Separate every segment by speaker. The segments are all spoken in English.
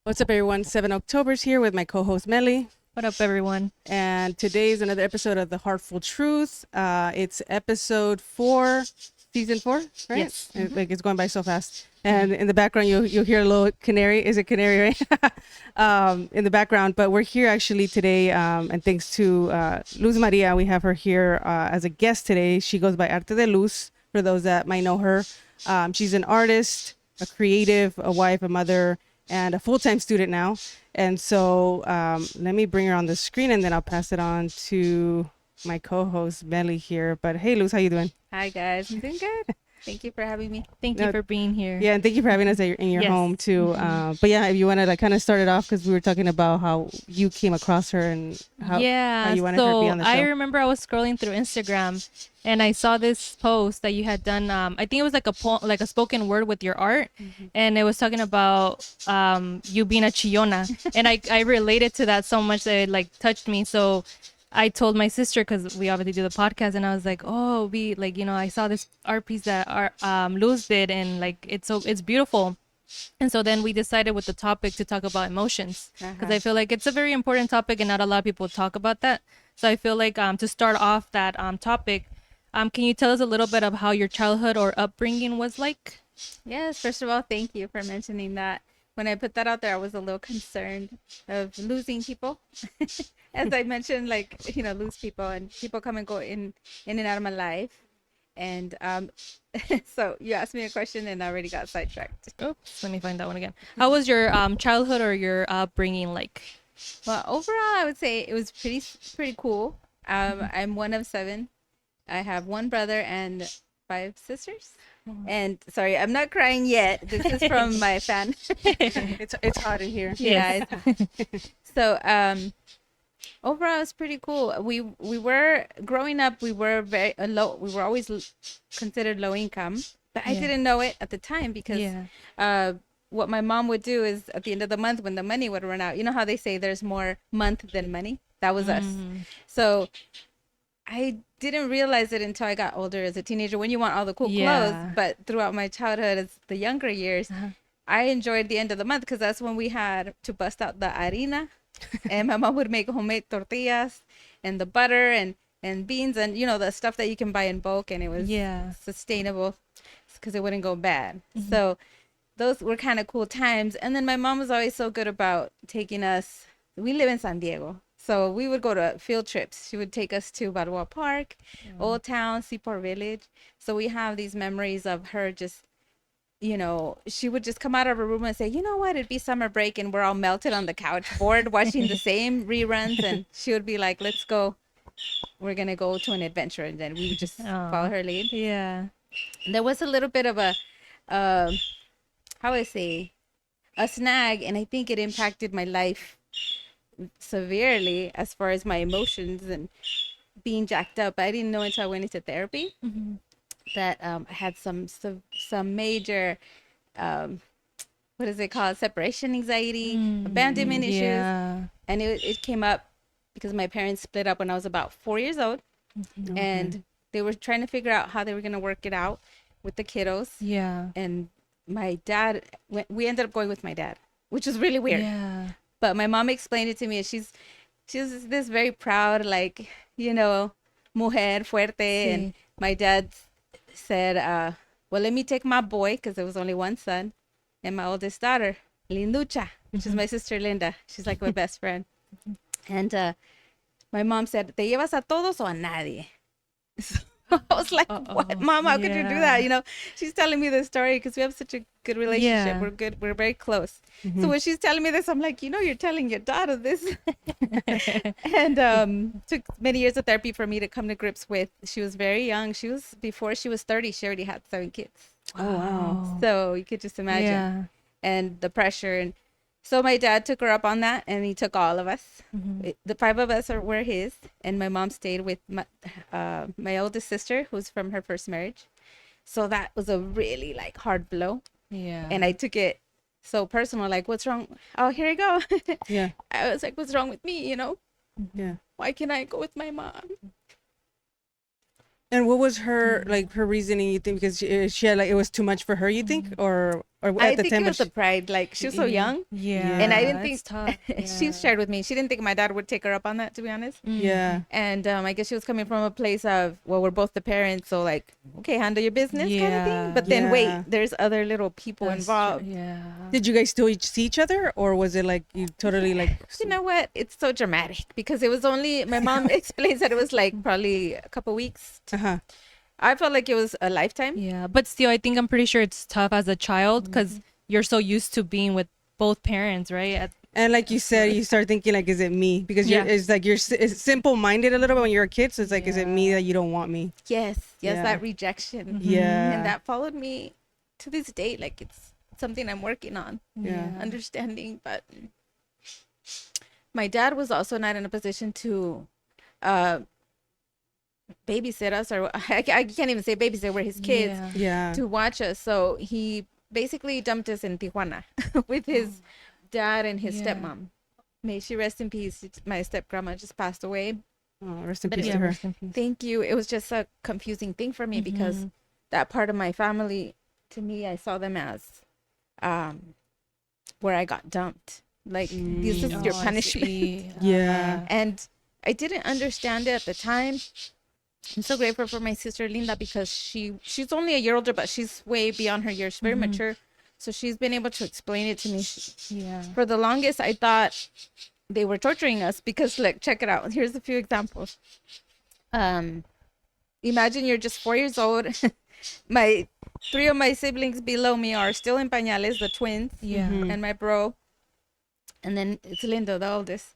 Speaker 1: What's up, everyone? 7 Octoberz here with my co-host Melly.
Speaker 2: What up, everyone?
Speaker 1: And today's another episode of the Heartful Truth. It's episode 4, season 4, right?
Speaker 2: Yes.
Speaker 1: Like, it's going by so fast. And in the background, you'll hear a little canary. Is it canary, right? In the background. But we're here actually today, and thanks to Luz Maria, we have her here as a guest today. She goes by Arte De Luz, for those that might know her. She's an artist, a creative, a wife, a mother, and a full-time student now. And so let me bring her on the screen, and then I'll pass it on to my co-host Melly here. But hey, Luz, how you doing?
Speaker 3: Hi guys, I'm doing good. Thank you for having me.
Speaker 2: Thank you for being here.
Speaker 1: Yeah, and thank you for having us in your
Speaker 2: Yes.
Speaker 1: home too. But yeah, if you want to like kind of start it off, because we were talking about how you came across her and how you wanted her to be on the show.
Speaker 2: I remember I was scrolling through Instagram and I saw this post that you had done. I think it was like a like a spoken word with your art, and it was talking about you being a Chillona, and I related to that so much that it like touched me. So I told my sister, because we obviously do the podcast, and I was like, oh, I saw this art piece that Luz did, and like it's beautiful. And so then we decided with the topic to talk about emotions, because I feel like it's a very important topic and not a lot of people talk about that. So I feel like to start off that topic, can you tell us a little bit of how your childhood or upbringing was like?
Speaker 3: Yes, first of all, thank you for mentioning that. When I put that out there, I was a little concerned of losing people. As I mentioned, lose people, and people come and go in and out of my life. And so you asked me a question and I already got sidetracked.
Speaker 2: Oops, let me find that one again. How was your childhood or your upbringing like?
Speaker 3: Well, overall, I would say it was pretty cool. I'm one of 7. I have 1 brother and 5 sisters. And sorry, I'm not crying yet. This is from my fan.
Speaker 1: It's hot in here.
Speaker 3: Yeah. So overall, it's pretty cool. We were growing up. We were very low. We were always considered low income, but I didn't know it at the time because what my mom would do is at the end of the month when the money would run out. You know how they say there's more month than money? That was us. So I didn't realize it until I got older as a teenager when you want all the cool clothes. But throughout my childhood, as the younger years, I enjoyed the end of the month because that's when we had to bust out the harina. And my mom would make homemade tortillas and the butter and beans and, the stuff that you can buy in bulk. And it was sustainable because it wouldn't go bad. So those were kind of cool times. And then my mom was always so good about taking us. We live in San Diego. So we would go to field trips. She would take us to Balboa Park, Old Town, Seaport Village. So we have these memories of her just, she would just come out of her room and say, you know what, it'd be summer break and we're all melted on the couch, bored, watching the same reruns. And she would be like, let's go. We're going to go to an adventure. And then we would just follow her lead.
Speaker 2: Yeah.
Speaker 3: There was a little bit of a, a snag. And I think it impacted my life severely as far as my emotions and being jacked up. I didn't know until I went into therapy that I had some major what is it called, separation anxiety, abandonment issues, and it came up because my parents split up when I was about 4 years old, and they were trying to figure out how they were going to work it out with the kiddos. And my dad we ended up going with my dad, which was really weird. But my mom explained it to me. She's this very proud, mujer fuerte. And my dad said, well, let me take my boy, because there was only one son, and my oldest daughter, Linducha, which is my sister Linda. She's like my best friend. And my mom said, ¿Te llevas a todos o a nadie? So I was like, what, Mom? How could you do that? She's telling me this story because we have such a good relationship. We're good. We're very close. So when she's telling me this, I'm like, you're telling your daughter this. And took many years of therapy for me to come to grips with. She was very young. Before she was 30, she already had 7 kids.
Speaker 1: Oh, wow.
Speaker 3: So you could just imagine. And the pressure. And so my dad took her up on that, and he took all of us. The 5 of us were his, and my mom stayed with my oldest sister, who's from her first marriage. So that was a really hard blow. And I took it so personal, what's wrong? Oh, here I go. I was like, what's wrong with me? Why can't I go with my mom?
Speaker 1: And what was her like her reasoning? You think because she had like it was too much for her? You think, or at
Speaker 3: I
Speaker 1: the
Speaker 3: think
Speaker 1: time
Speaker 3: it was the pride. Like she was so young,
Speaker 2: Yeah.
Speaker 3: and I didn't
Speaker 2: it's
Speaker 3: think
Speaker 2: tough.
Speaker 3: she
Speaker 2: Yeah.
Speaker 3: shared with me. She didn't think my dad would take her up on that, to be honest.
Speaker 1: yeah,
Speaker 3: And I guess she was coming from a place of, well, we're both the parents, so like, okay, handle your business kind of thing.
Speaker 2: Yeah.
Speaker 3: But then
Speaker 1: Yeah.
Speaker 3: wait, there's other little people
Speaker 2: That's
Speaker 3: involved.
Speaker 2: Yeah.
Speaker 1: Did you guys still see each other, or was it like you totally like?
Speaker 3: You know what? It's so dramatic because it was only, my mom explains that it was like probably a couple weeks.
Speaker 1: Uh-huh.
Speaker 3: I felt like it was a lifetime.
Speaker 2: Yeah, but still, I think I'm pretty sure it's tough as a child because you're so used to being with both parents, right?
Speaker 1: And like you said, you start thinking like, is it me? Because
Speaker 2: Yeah.
Speaker 1: it's like you're simple-minded a little bit when you're a kid. So it's like, is it me that you don't want me?
Speaker 3: Yes,
Speaker 1: Yeah.
Speaker 3: that rejection.
Speaker 1: Yeah.
Speaker 3: And that followed me to this day. Like it's something I'm working on,
Speaker 1: Yeah.
Speaker 3: understanding. But my dad was also not in a position to babysit us, or I can't even say babysit, we're his kids,
Speaker 2: Yeah.
Speaker 1: Yeah.
Speaker 3: to watch us. So he basically dumped us in Tijuana with his dad and his
Speaker 2: Yeah.
Speaker 3: stepmom. May she rest in peace. My step grandma just passed away.
Speaker 1: Oh, rest in
Speaker 3: But
Speaker 1: peace
Speaker 3: yeah,
Speaker 1: to her.
Speaker 2: rest in peace.
Speaker 3: Thank you. It was just a confusing thing for me because that part of my family, to me, I saw them as where I got dumped. Like this is your
Speaker 2: Oh, I
Speaker 3: punishment.
Speaker 2: see.
Speaker 1: Yeah.
Speaker 3: And I didn't understand it at the time. I'm so grateful for my sister Linda because she's only a year older, but she's way beyond her years, very mature. So she's been able to explain it to me.
Speaker 2: Yeah.
Speaker 3: For the longest, I thought they were torturing us because, like, check it out. Here's a few examples. Imagine you're just 4 years old. My 3 of my siblings below me are still in pañales, the twins,
Speaker 2: Yeah.
Speaker 3: and my bro. And then it's Linda, the oldest.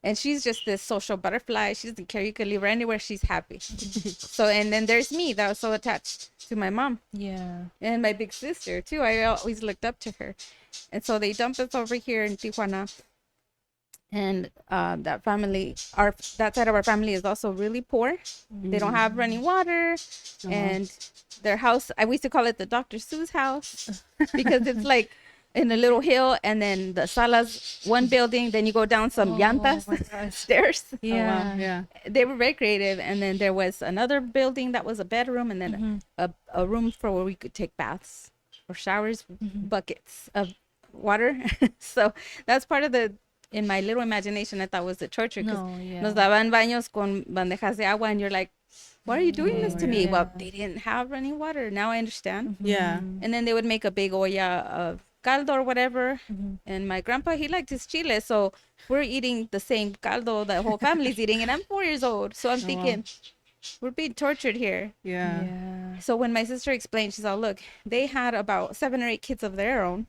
Speaker 3: And she's just this social butterfly. She doesn't care. You can leave her anywhere. She's happy. So, and then there's me that was so attached to my mom
Speaker 2: Yeah.
Speaker 3: and my big sister too. I always looked up to her. And so they dumped us over here in Tijuana. And that family, that side of our family is also really poor. They don't have running water. And their house, I used to call it the Dr. Seuss house because it's like in a little hill, and then the salas, one building, then you go down some llantas stairs.
Speaker 2: Yeah.
Speaker 1: Wow. Yeah.
Speaker 3: They were very creative. And then there was another building that was a bedroom, and then a room for where we could take baths or showers, buckets of water. So that's part of the, in my little imagination, I thought was the torture. Because
Speaker 2: No, yeah.
Speaker 3: nos daban baños con bandejas de agua, and you're like, why are you doing this to me?
Speaker 2: Yeah.
Speaker 3: Well, they didn't have running water. Now I understand.
Speaker 1: Yeah.
Speaker 3: And then they would make a big olla of caldo or whatever. And my grandpa, he liked his chile. So we're eating the same caldo the whole family's eating. And I'm 4 years old. So I'm thinking, we're being tortured here.
Speaker 1: Yeah.
Speaker 2: Yeah.
Speaker 3: So when my sister explained, she's all, look, they had about 7 or 8 kids of their own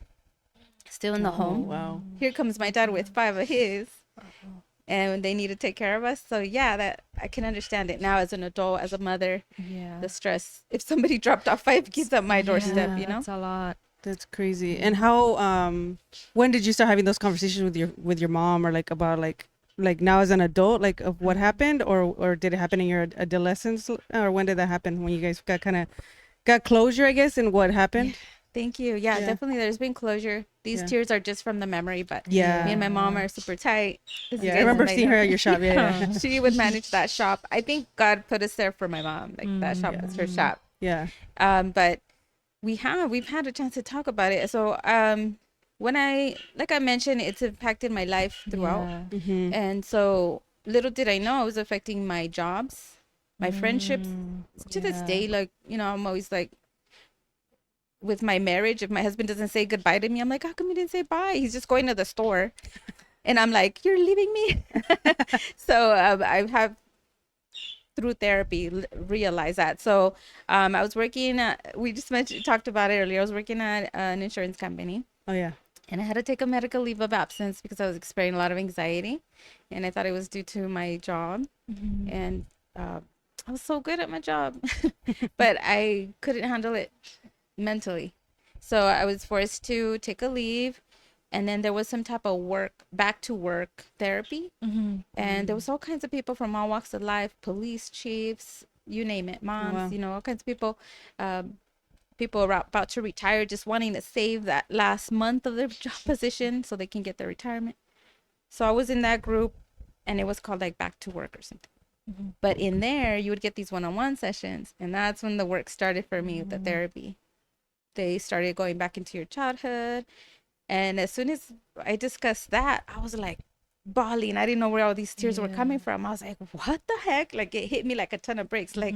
Speaker 3: still in the home.
Speaker 1: Wow.
Speaker 3: Here comes my dad with 5 of his. And they need to take care of us. So yeah, that I can understand it now as an adult, as a mother,
Speaker 2: Yeah.
Speaker 3: the stress. If somebody dropped off 5 kids at my doorstep, you know?
Speaker 2: That's a lot.
Speaker 1: That's crazy. And how when did you start having those conversations with your mom, or like about like now as an adult, like of what happened, or did it happen in your adolescence, or when did that happen, when you guys got closure, I guess, and what happened?
Speaker 3: Thank you. Yeah,
Speaker 1: Yeah.
Speaker 3: definitely there's been closure. These
Speaker 1: Yeah.
Speaker 3: tears are just from the memory, but
Speaker 1: Yeah.
Speaker 3: me and my mom are super tight. This
Speaker 1: Yeah,
Speaker 3: is
Speaker 1: I remember
Speaker 3: my
Speaker 1: seeing her
Speaker 3: dad.
Speaker 1: at your shop. Yeah.
Speaker 3: She would manage that shop. I think God put us there for my mom. Like that shop was her shop.
Speaker 1: Yeah.
Speaker 3: But we've had a chance to talk about it. So when like I mentioned, it's impacted my life throughout.
Speaker 2: Yeah.
Speaker 1: Mm-hmm.
Speaker 3: And so little did I know it was affecting my jobs, my friendships. To this
Speaker 2: Yeah.
Speaker 3: day, like, you know, I'm always like, with my marriage, if my husband doesn't say goodbye to me, I'm like, how come you didn't say bye? He's just going to the store. And I'm like, you're leaving me? So I have, through therapy, realized that. So I was working we just talked about it earlier. I was working at an insurance company.
Speaker 1: Oh yeah.
Speaker 3: And I had to take a medical leave of absence because I was experiencing a lot of anxiety. And I thought it was due to my job. And I was so good at my job. But I couldn't handle it mentally. So I was forced to take a leave. And then there was some type of back to work therapy. And there was all kinds of people from all walks of life, police chiefs, you name it, moms,
Speaker 1: wow.
Speaker 3: you know, all kinds of people. People are about to retire, just wanting to save that last month of their job position so they can get their retirement. So I was in that group, and it was called like back to work or something. But in there, you would get these one-on-one sessions, and that's when the work started for me with the therapy. They started going back into your childhood, and as soon as I discussed that, I was like bawling. I didn't know where all these tears were coming from. I was like, what the heck? Like, it hit me like a ton of bricks. Like,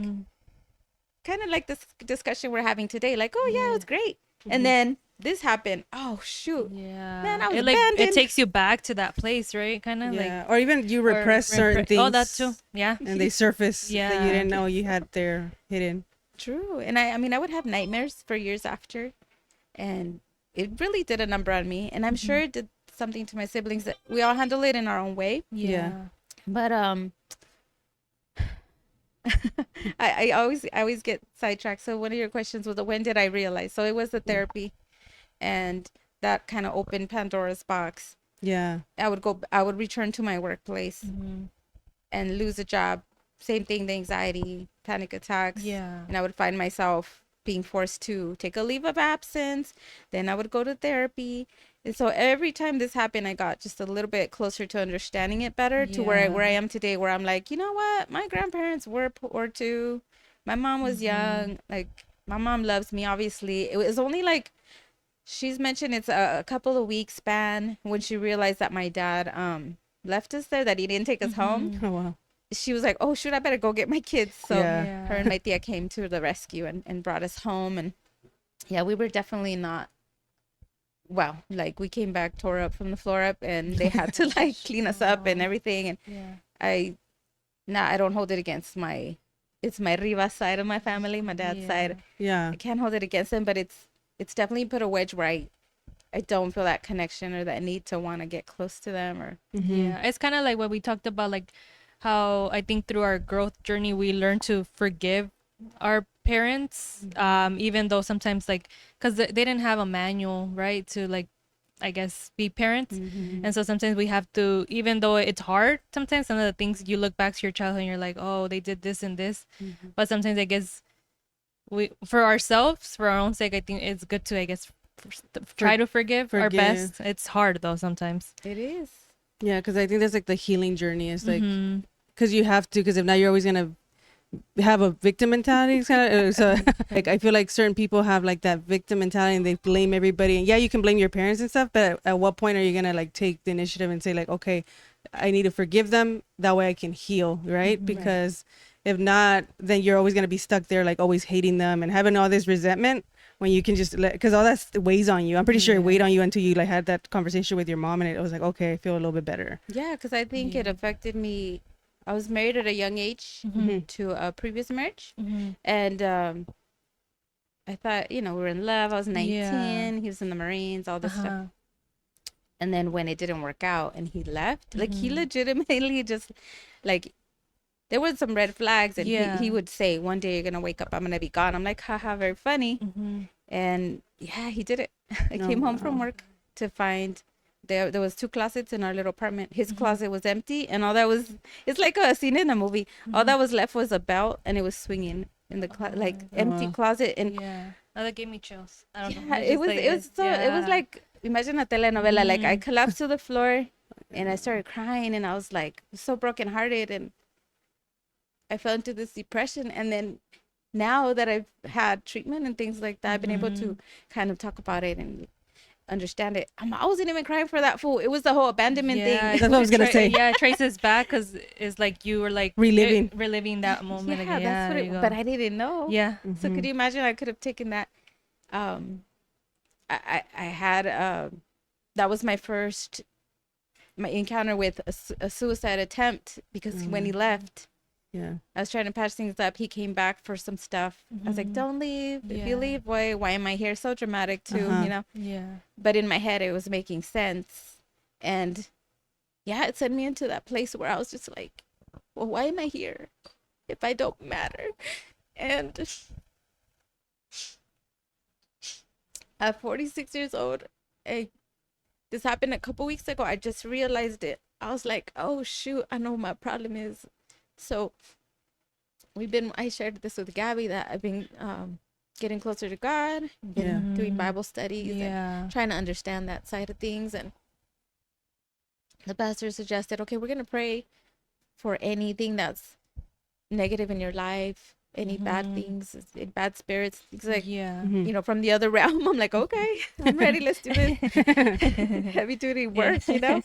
Speaker 3: kind of like this discussion we're having today. Like, oh yeah, it was great. And then this happened. Oh shoot.
Speaker 2: Yeah.
Speaker 3: Man, I was
Speaker 2: it, like,
Speaker 3: abandoned.
Speaker 2: it takes you back to that place, right? Kind of
Speaker 1: Yeah. Or even you repress certain things.
Speaker 2: Oh, that too. Yeah.
Speaker 1: And they surface that you
Speaker 2: Yeah.
Speaker 1: didn't know you had there hidden.
Speaker 3: True. And I mean, I would have nightmares for years after, and it really did a number on me. And I'm sure it did something to my siblings. That we all handle it in our own way.
Speaker 2: Yeah.
Speaker 3: But I always get sidetracked. So one of your questions was, when did I realize? So it was the therapy, and that kind of opened Pandora's box.
Speaker 1: Yeah.
Speaker 3: I would return to my workplace and lose a job. Same thing, the anxiety, panic attacks.
Speaker 2: Yeah.
Speaker 3: And I would find myself being forced to take a leave of absence. Then I would go to therapy. And so every time this happened, I got just a little bit closer to understanding it better, to where I am today, where I'm like, you know what? My grandparents were poor too. My mom was young. Like, my mom loves me, obviously. It was only like, she's mentioned it's a couple of weeks span when she realized that my dad left us there, that he didn't take us home.
Speaker 1: Oh, wow.
Speaker 3: She was like, oh shoot, I better go get my kids. So
Speaker 1: Yeah.
Speaker 3: her and my tia came to the rescue and brought us home. And yeah, we were definitely not well. Like, we came back tore up from the floor up, and they had to like clean us up and everything. And I don't hold it against it's my Rivas side of my family, my dad's side.
Speaker 1: Yeah.
Speaker 3: I can't hold it against them, but it's definitely put a wedge where I don't feel that connection or that need to want to get close to them. Or
Speaker 2: Yeah. It's kind of like what we talked about, like how I think through our growth journey we learn to forgive our parents, even though sometimes, like, because they didn't have a manual, right, to, like, I guess, be parents. And so sometimes we have to, even though it's hard, sometimes some of the things you look back to your childhood and you're like, oh, they did this and this. But sometimes I guess we, for ourselves, for our own sake, I think it's good to, I guess, try to forgive our best. It's hard though sometimes.
Speaker 3: it is.
Speaker 1: Yeah, because I think that's like the healing journey. It's like, because you have to, because if not, you're always going to have a victim mentality. Kind of, so like, I feel like certain people have like that victim mentality and they blame everybody. And yeah, you can blame your parents and stuff, but at what point are you going to like take the initiative and say like, okay, I need to forgive them. That way I can heal, right? Because if not, then you're always going to be stuck there, like always hating them and having all this resentment, when you can just let, because all that weighs on you. I'm pretty sure it weighed on you until you like had that conversation with your mom, and it was like, okay, I feel a little bit better.
Speaker 3: Yeah, because I think it affected me. I was married at a young age to a previous marriage. And I thought, we were in love. I was 19. He was in the Marines, all this stuff. And then when it didn't work out and he left, like, he legitimately just, like, there were some red flags, and he would say, one day you're going to wake up, I'm going to be gone. I'm like, haha, very funny. And yeah, he did it. I came home from work to find there was 2 closets in our little apartment. His closet was empty, and all that was, it's like a scene in a movie. All that was left was a belt, and it was swinging in the empty closet. And
Speaker 2: Oh, that gave me chills. I don't know.
Speaker 3: yeah, it was like, imagine a telenovela. Like, I collapsed to the floor and I started crying, and I was like so brokenhearted, and I fell into this depression. And then now that I've had treatment and things like that, I've been able to kind of talk about it and understand it. I wasn't even crying for that fool. It was the whole abandonment thing.
Speaker 1: That's what I was gonna say.
Speaker 2: Yeah, it traces back because it's like you were like reliving that moment.
Speaker 3: Yeah,
Speaker 2: again.
Speaker 3: that's what it. But I didn't know.
Speaker 2: Yeah.
Speaker 3: So could you imagine? I could have taken that. I had that was my encounter with a suicide attempt, because when he left, I was trying to patch things up. He came back for some stuff. I was like, don't leave. If you leave, boy, why am I here? So dramatic too,
Speaker 2: Yeah.
Speaker 3: But in my head, it was making sense. And yeah, it sent me into that place where I was just like, well, why am I here if I don't matter? And at 46 years old, this happened a couple weeks ago. I just realized it. I was like, oh shoot, I know what my problem is. So I shared this with Gabby, that I've been getting closer to God, doing Bible studies, and trying to understand that side of things. And the pastor suggested, okay, we're going to pray for anything that's negative in your life, any bad things, bad spirits, things like,
Speaker 2: Yeah.
Speaker 3: you know, from the other realm. I'm like, okay, I'm ready. Let's do this. Heavy duty work, you know?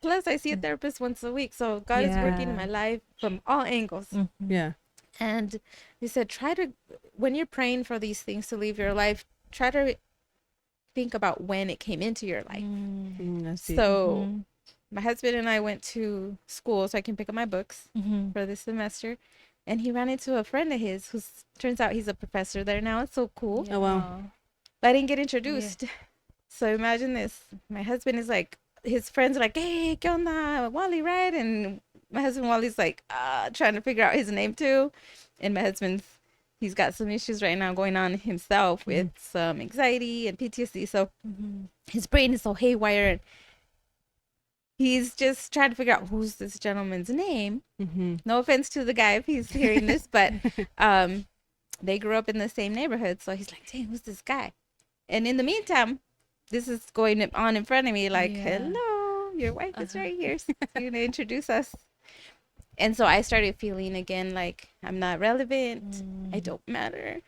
Speaker 3: Plus, I see a therapist once a week. So God is working in my life from all angles.
Speaker 1: Yeah.
Speaker 3: And he said, when you're praying for these things to leave your life, try to think about when it came into your life.
Speaker 1: I see.
Speaker 3: So my husband and I went to school so I can pick up my books for this semester. And he ran into a friend of his who turns out he's a professor there now. It's so cool.
Speaker 1: Oh, wow.
Speaker 3: But I didn't get introduced. So imagine this. My husband is like, his friends are like, hey, ¿qué onda? Wally, right? And my husband Wally's like, trying to figure out his name too. And my he's got some issues right now going on himself with some anxiety and PTSD. So his brain is so haywire. And he's just trying to figure out who's this gentleman's name. No offense to the guy if he's hearing this, but they grew up in the same neighborhood. So he's like, dang, who's this guy? And in the meantime, this is going on in front of me like, hello, your wife is right here. So you're going to introduce us. And so I started feeling again like I'm not relevant. I don't matter.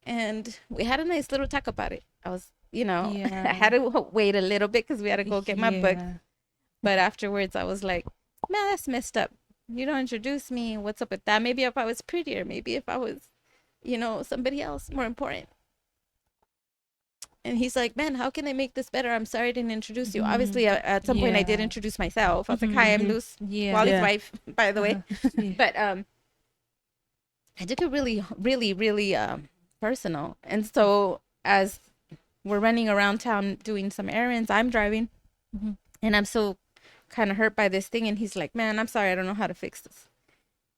Speaker 3: And we had a nice little talk about it. I was, you know, I had to wait a little bit because we had to go get my book. But afterwards, I was like, man, that's messed up. You don't introduce me. What's up with that? Maybe if I was prettier. Maybe if I was, you know, somebody else more important. And he's like, man, how can I make this better? I'm sorry I didn't introduce you. Obviously, at some point, I did introduce myself. I was like, hi, I'm Luz, Wally's wife, by the way. But I took it really, really, really personal. And so as we're running around town doing some errands, I'm driving. And I'm so kind of hurt by this thing. And he's like, man, I'm sorry. I don't know how to fix this.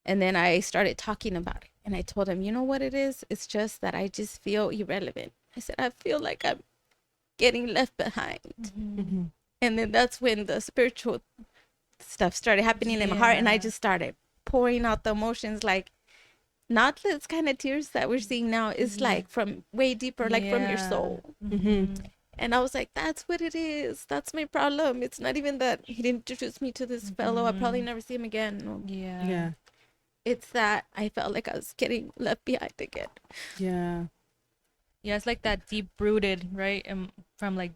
Speaker 3: And then I started talking about it. And I told him, you know what it is? It's just that I just feel irrelevant. I said, I feel like I'm getting left behind. And then that's when the spiritual stuff started happening in my heart. And I just started pouring out the emotions, like not this kind of tears that we're seeing now. It's like from way deeper, like from your soul. And I was like, that's what it is. That's my problem. It's not even that he didn't introduce me to this fellow. I'll probably never see him again.
Speaker 1: Yeah.
Speaker 3: It's that I felt like I was getting left behind again.
Speaker 1: Yeah.
Speaker 2: Yeah, it's like that deep rooted, right? From like,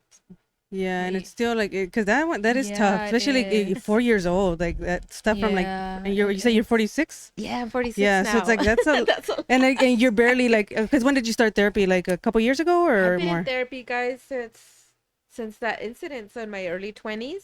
Speaker 1: yeah, and it's still like, because that is tough, especially like 4 years old, like that stuff from like, and you say you're 46?
Speaker 3: Yeah, I'm 46
Speaker 1: yeah,
Speaker 3: now.
Speaker 1: so it's like, that's and you're barely like, because when did you start therapy? Like a couple years ago or
Speaker 3: I've been
Speaker 1: more?
Speaker 3: in therapy, guys, since that incident, so in my early 20s.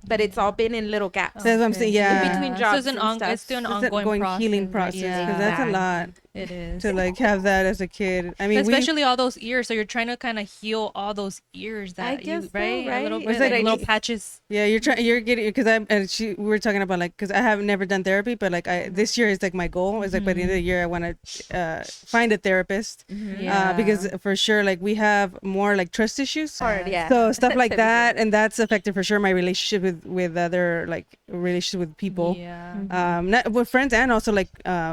Speaker 3: But it's all been in little gaps.
Speaker 1: That's what I'm saying, yeah.
Speaker 3: In between jobs and stuff.
Speaker 2: It's still an ongoing process,
Speaker 1: healing process, because that's a lot.
Speaker 2: It is.
Speaker 1: To like have that as a kid. I mean,
Speaker 2: especially all those ears. So you're trying to kind of heal all those ears that right? A little bit, like little patches.
Speaker 1: Yeah, you're getting, because we were talking about like, because I have never done therapy, but like this year is like my goal. It's like by the end of the year I want to find a therapist, because for sure like we have more like trust issues.
Speaker 3: Hard, yeah.
Speaker 1: So stuff like that, and that's affected for sure my relationship with other like relationships with people.
Speaker 2: Yeah.
Speaker 1: Not with friends and also like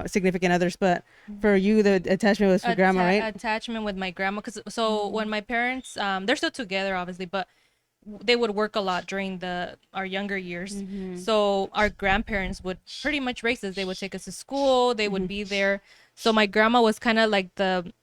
Speaker 1: significant others, but for you the attachment was for grandma, right?
Speaker 2: Attachment with my grandma, because when my parents they're still together obviously, but they would work a lot during our younger years. So our grandparents would pretty much raise us. They would take us to school, they would be there. So my grandma was kind of like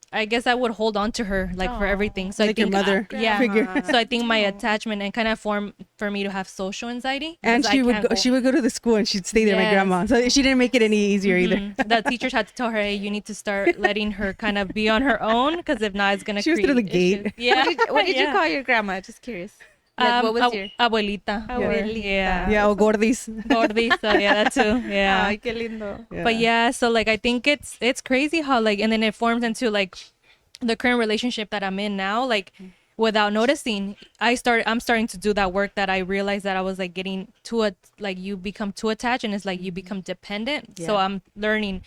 Speaker 2: I guess I would hold on to her like for everything. So
Speaker 1: like
Speaker 2: I think
Speaker 1: your mother figure.
Speaker 2: So I think my attachment and kind of formed for me to have social anxiety.
Speaker 1: And she would go to the school and she'd stay there, my grandma. So she didn't make it any easier either.
Speaker 2: The teachers had to tell her, hey, you need to start letting her kind of be on her own, because if not, it's gonna.
Speaker 1: She was through the gate.
Speaker 2: Yeah.
Speaker 3: What did you call your grandma? Just curious. Like, what was your
Speaker 2: abuelita?
Speaker 3: Abuelita.
Speaker 1: Or gordis.
Speaker 2: Gordis. So yeah, that too. Yeah.
Speaker 3: Ay, qué lindo.
Speaker 1: Yeah.
Speaker 2: But yeah, so like I think it's crazy how like, and then it forms into like the current relationship that I'm in now, like without noticing. I'm starting to do that work that I realized that I was like getting like you become too attached, and it's like you become dependent. So I'm learning.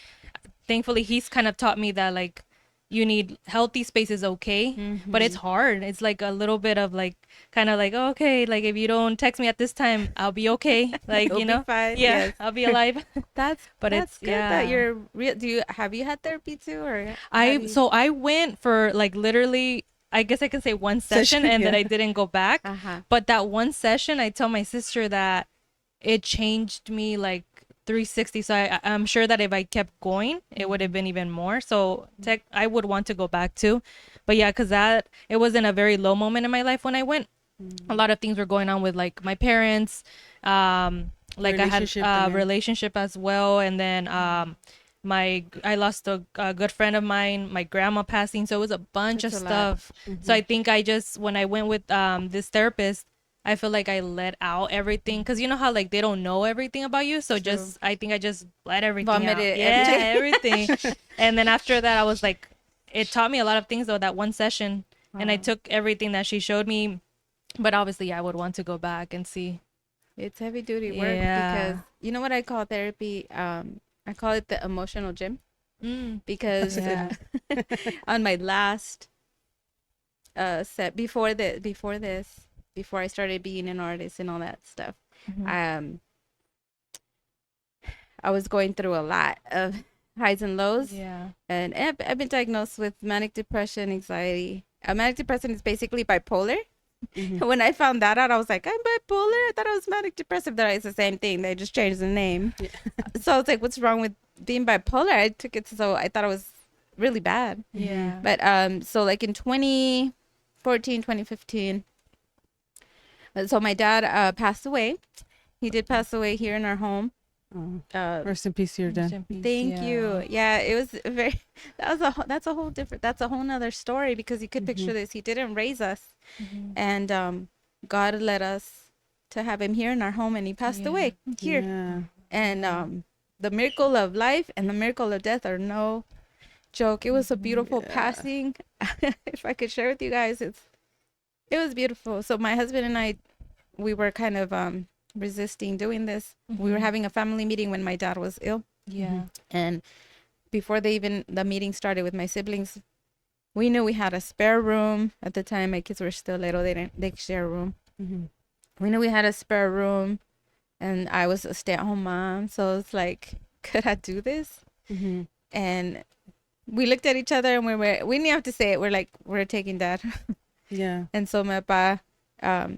Speaker 2: Thankfully, he's kind of taught me that like you need healthy spaces, okay, but it's hard. It's like a little bit of like kind of like, oh, okay, like if you don't text me at this time, I'll be okay, like you know,
Speaker 3: be fine.
Speaker 2: yeah,
Speaker 3: Yes.
Speaker 2: I'll be alive.
Speaker 3: That's
Speaker 2: it's
Speaker 3: good that you're real. Have you had therapy too, or
Speaker 2: I went for like literally, I guess I can say one session, and then I didn't go back. But that one session, I tell my sister that it changed me like 360. So I'm sure that if I kept going, it would have been even more. So I would want to go back too. But yeah, because it was in a very low moment in my life when I went. A lot of things were going on with like my parents. Like I had a relationship as well. And then I lost a good friend of mine, my grandma passing. So it was a bunch of stuff. So I think when I went with this therapist, I feel like I let out everything, because you know how like they don't know everything about you, so I think I just let everything out. Everything. And then after that, I was like, it taught me a lot of things though, that one session. And I took everything that she showed me, but obviously I would want to go back and see.
Speaker 3: It's heavy duty work, because you know what I call therapy? I call it the emotional gym, because on my last set before I started being an artist and all that stuff, I was going through a lot of highs and lows. And I've been diagnosed with manic depression, anxiety. Manic depression is basically bipolar. When I found that out, I was like, I'm bipolar. I thought I was manic depressive. That it's the same thing. They just changed the name. So I was like, what's wrong with being bipolar? I took it so I thought it was really bad. But so like in 2014, 2015. So my dad passed away. He did pass away here in our home.
Speaker 1: Rest in peace to your dad.
Speaker 3: Thank you. Yeah, it was that's a whole nother story, because you could picture this. He didn't raise us, and God led us to have him here in our home, and he passed away here. And the miracle of life and the miracle of death are no joke. It was a beautiful passing. If I could share with you guys, it was beautiful. So my husband and I, we were kind of resisting doing this. We were having a family meeting when my dad was ill. And before the meeting started with my siblings, we knew we had a spare room. At the time, my kids were still little. They share a room. We knew we had a spare room, and I was a stay-at-home mom. So it's like, could I do this? And we looked at each other, and we didn't have to say it. We're like, we're taking dad. And so my pa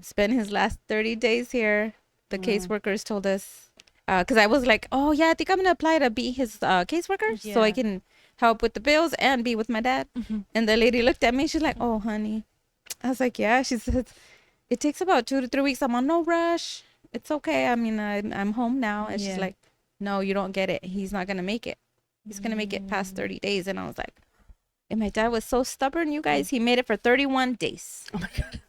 Speaker 3: spent his last 30 days here. The caseworkers told us, because I was like, oh yeah, I think I'm gonna apply to be his caseworker, so I can help with the bills and be with my dad. And the lady looked at me, she's like, oh honey. I was like, yeah. She said, it takes about 2 to 3 weeks. I'm on no rush. It's okay. I mean, I'm home now. And she's like, no, you don't get it. He's not gonna make it. He's gonna make it past 30 days. And I was like, and my dad was so stubborn, you guys. He made it for 31 days. Oh my God.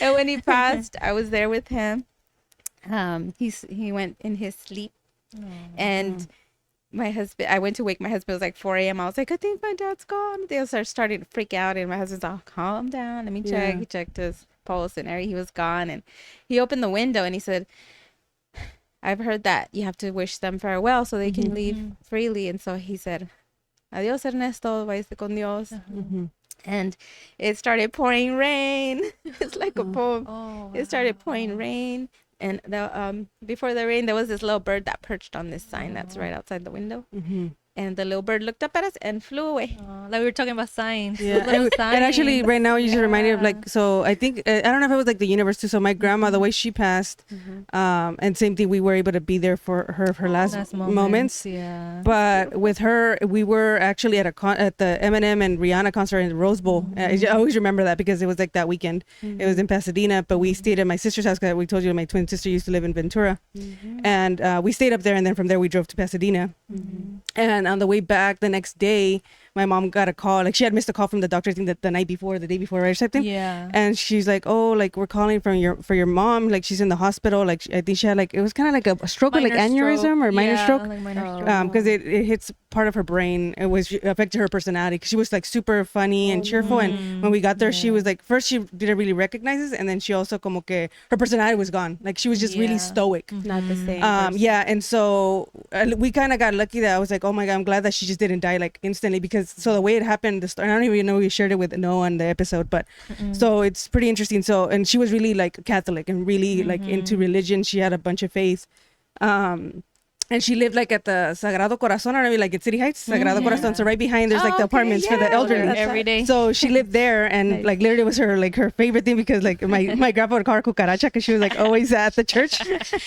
Speaker 3: And when he passed, I was there with him. He went in his sleep. And my husband, I went to wake my husband. It was like 4 a.m. I was like, I think my dad's gone. They started to freak out. And my husband's like, calm down. Let me check. He checked his pulse and he was gone. And he opened the window and he said, I've heard that you have to wish them farewell so they can leave freely. And so he said, adios, Ernesto, váyase con Dios. And it started pouring rain. It's like a poem. It started pouring rain. And before the rain, there was this little bird that perched on this sign that's right outside the window. And the little bird looked up at us and flew away.
Speaker 2: Like we were talking about signs.
Speaker 1: And actually, right now, you just reminded me of like, so I think, I don't know if it was like the universe too. So my grandma, the way she passed, and same thing, we were able to be there for her last moments. But with her, we were actually at the Eminem and Rihanna concert in the Rose Bowl. I always remember that because it was like that weekend. It was in Pasadena, but we stayed at my sister's house because we told you my twin sister used to live in Ventura. And we stayed up there, and then from there we drove to Pasadena. And on the way back the next day, my mom got a call. Like she had missed a call from the doctor, I think that the day before, right? Something. And she's like, oh, like we're calling for your mom. Like she's in the hospital. Like I think she had like, it was kind of like a stroke, or like aneurysm or minor stroke. Because it hits part of her brain. It was affected her personality because she was like super funny and cheerful. And when we got there, she was like, first she didn't really recognize us, and then she also como que her personality was gone. Like she was just really stoic.
Speaker 3: Not the same.
Speaker 1: And so we kind of got lucky that I was like, oh my God, I'm glad that she just didn't die like instantly, because so the way it happened, I don't even know if we shared it with Noah on the episode, but so it's pretty interesting. So, and she was really like Catholic and really like into religion. She had a bunch of faith. And she lived like at the Sagrado Corazon. I don't know if you like at City Heights, Sagrado Corazon. So right behind there's like the apartments for the elderly.
Speaker 2: Every day.
Speaker 1: So she lived there, and like literally it was her favorite thing because like my grandpa would call her cucaracha because she was like always at the church.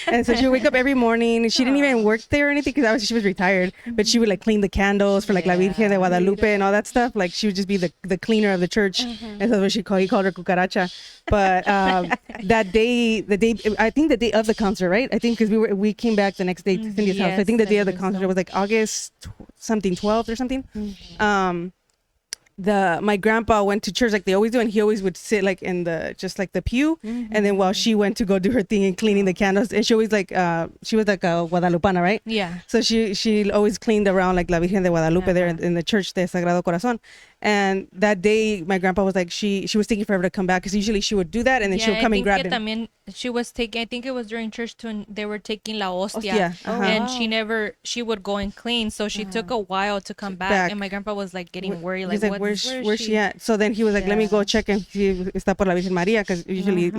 Speaker 1: And so she would wake up every morning. She didn't even work there or anything because she was retired, but she would like clean the candles for like La Virgen de Guadalupe and all that stuff. Like she would just be the cleaner of the church, and so he called her cucaracha. But that day, I think the day of the concert, right? I think because we came back the next day to Cindy's house. I think the day of the concert was like August 12th or something. My grandpa went to church like they always do, and he always would sit like in the pew, and then while she went to go do her thing and cleaning the candles, and she always like she was like a Guadalupana, right?
Speaker 2: Yeah.
Speaker 1: So she always cleaned around like La Virgen de Guadalupe there in the church de Sagrado Corazon. And that day, my grandpa was like, she was taking forever to come back because usually she would do that and then she would come and grab it.
Speaker 2: También she was taking, I think it was during church too, and they were taking la hostia, and she would go and clean. So she took a while to come back, and my grandpa was like getting worried.
Speaker 1: He's like, where's she at? So then he was like, let me go check and see if está por la Virgen María because usually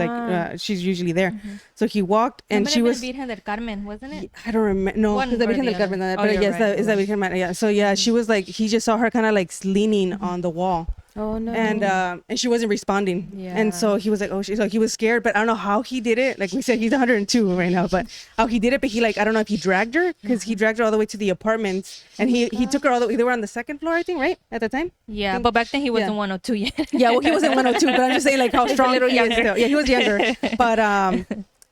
Speaker 1: she's usually there. So he walked and she was.
Speaker 2: Virgen del Carmen, wasn't it?
Speaker 1: I don't remember. No, it's the Virgen del Carmen. But yes, it's the Virgen María. So yeah, she was like, he just saw her kind of like leaning on the wall.
Speaker 3: Oh no.
Speaker 1: And she wasn't responding.
Speaker 3: Yeah.
Speaker 1: And so he was like, so he was scared, but I don't know how he did it. Like we said, he's 102 right now, but how he did it, but he like, I don't know if he dragged her because he dragged her all the way to the apartments and he took her all the way. They were on the second floor, I think, right? At the time?
Speaker 2: Yeah, but back then he wasn't 102 yet.
Speaker 1: Yeah, well, he wasn't 102, but I'm just saying like how strong he is still. Yeah, he was younger. But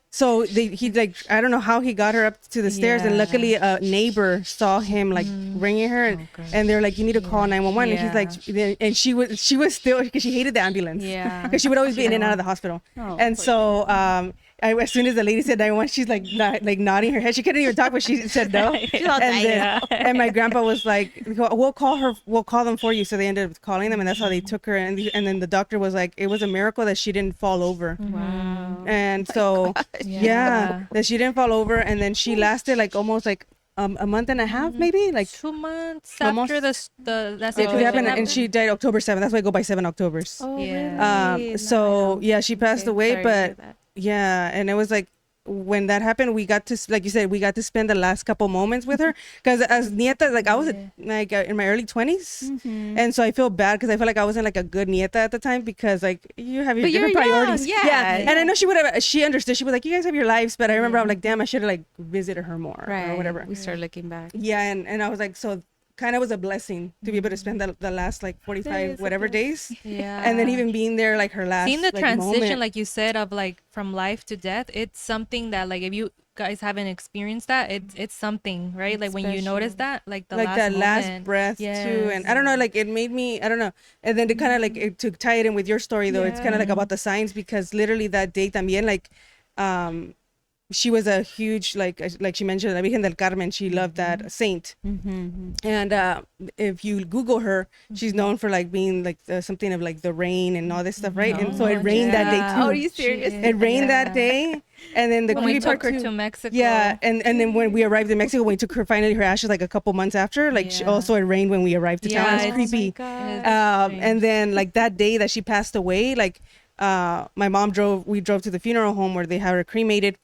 Speaker 1: so he like, I don't know how he got her up to the stairs, and luckily a neighbor saw him like bringing her, and they're like, you need to call 911. And he's like, and she was still, because she hated the ambulance, because she would always be in and out of the hospital. And so as soon as the lady said 911, she's like nodding her head. She couldn't even talk, but she said no. And my grandpa was like, we'll call them for you. So they ended up calling them, and that's how they took her. And then the doctor was like, it was a miracle that she didn't fall over.
Speaker 3: Wow.
Speaker 1: And so that she didn't fall over, and then she lasted like almost like a month and a half, maybe like
Speaker 2: 2 months
Speaker 1: almost.
Speaker 2: after the
Speaker 1: It happened, and she died October 7th. That's why I go by 7 Octobers.
Speaker 3: Oh,
Speaker 2: Yeah.
Speaker 3: really?
Speaker 1: So yeah, she passed away, but yeah, and it was like when that happened, we got to, like you said, we got to spend the last couple moments with her because as nieta, like I was like in my early 20s, and so I feel bad because I feel like I wasn't like a good nieta at the time because like you have your different priorities. And I know she understood. She was like, you guys have your lives, but I remember I was like, damn, I should have like visited her more or whatever.
Speaker 3: We start looking back.
Speaker 1: Yeah, and I was like, so kind of was a blessing to be able to spend the last like 45 days.
Speaker 2: Yeah.
Speaker 1: And then even being there like her last
Speaker 2: seeing the
Speaker 1: like,
Speaker 2: transition
Speaker 1: moment.
Speaker 2: like you said of like from life to death, it's something that like if you guys haven't experienced that, it's something, right? Like when you notice that like the
Speaker 1: last breath too, and I don't know, like it made me, I don't know, and then to kind of like to tie it in with your story though, it's kind of like about the signs because literally that day también like she was a huge like she mentioned La Virgen del Carmen. She loved that saint, and if you Google her, she's known for like being like something of like the rain and all this stuff, right? And so it rained that day too.
Speaker 3: Oh, are you serious?
Speaker 1: It rained that day, and then the
Speaker 2: when we took her to Mexico.
Speaker 1: Yeah, and then when we arrived in Mexico, when we took her finally her ashes like a couple months after, like she also it rained when we arrived to town. It's creepy. And then like that day that she passed away, like my mom we drove to the funeral home where they had her cremated.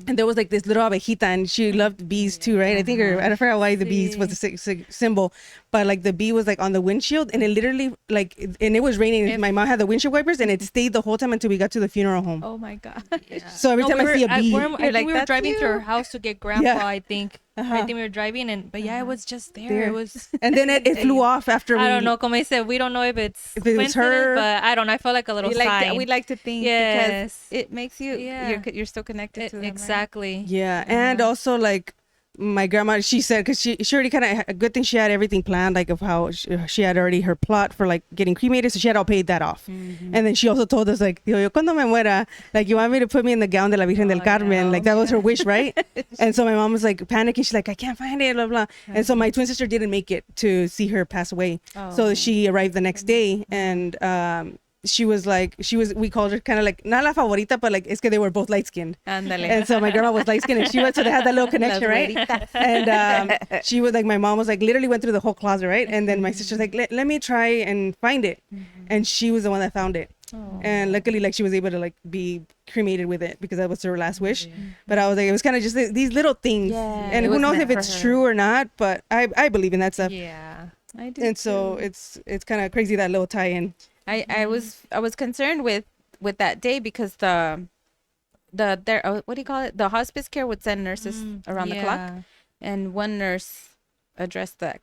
Speaker 1: And there was like this little abejita, and she loved bees too, right? I think I forgot why the bees was a symbol, but like the bee was like on the windshield, and it literally like, and it was raining. And my mom had the windshield wipers, and it stayed the whole time until we got to the funeral home.
Speaker 3: Oh my god!
Speaker 1: So every time I see a bee,
Speaker 2: I think we were driving to her house to get grandpa. I think we were driving, but it was just there. It was,
Speaker 1: and then it flew off after.
Speaker 2: I don't know. Como I said, we don't know if it was her, but I don't know. I felt like a little sign.
Speaker 3: We like to think because it makes you. You're still connected to them,
Speaker 2: exactly.
Speaker 3: Right?
Speaker 1: Yeah, and also like my grandma, she said, because she already kind of, a good thing she had everything planned, like of how she had already her plot for like getting cremated, so she had all paid that off. And then she also told us like, yo cuando me muera, like you want me to put me in the gown de la Virgen del Carmen, like that was her wish, right? And so my mom was like panicking, she's like, I can't find it, blah blah. And so my twin sister didn't make it to see her pass away, so she arrived the next day, and we called her kind of like, not la favorita, but like, it's que they were both light skinned. And so my grandma was light skinned, and she went, so they had that little connection, right? And she was like, my mom was like, literally went through the whole closet, right? And then my sister's like, let me try and find it. And she was the one that found it. And luckily, like, she was able to like be cremated with it because that was her last wish. But I was like, it was kind of just these little things, and
Speaker 3: it
Speaker 1: who
Speaker 3: was
Speaker 1: knows
Speaker 3: meant
Speaker 1: if
Speaker 3: for
Speaker 1: it's
Speaker 3: her.
Speaker 1: true or not. But I believe in that stuff.
Speaker 2: Yeah.
Speaker 3: I do.
Speaker 1: And so
Speaker 3: too.
Speaker 1: it's kind of crazy, that little tie-in.
Speaker 3: I was concerned with that day because what do you call it? The hospice care would send nurses around the clock, and one nurse addressed that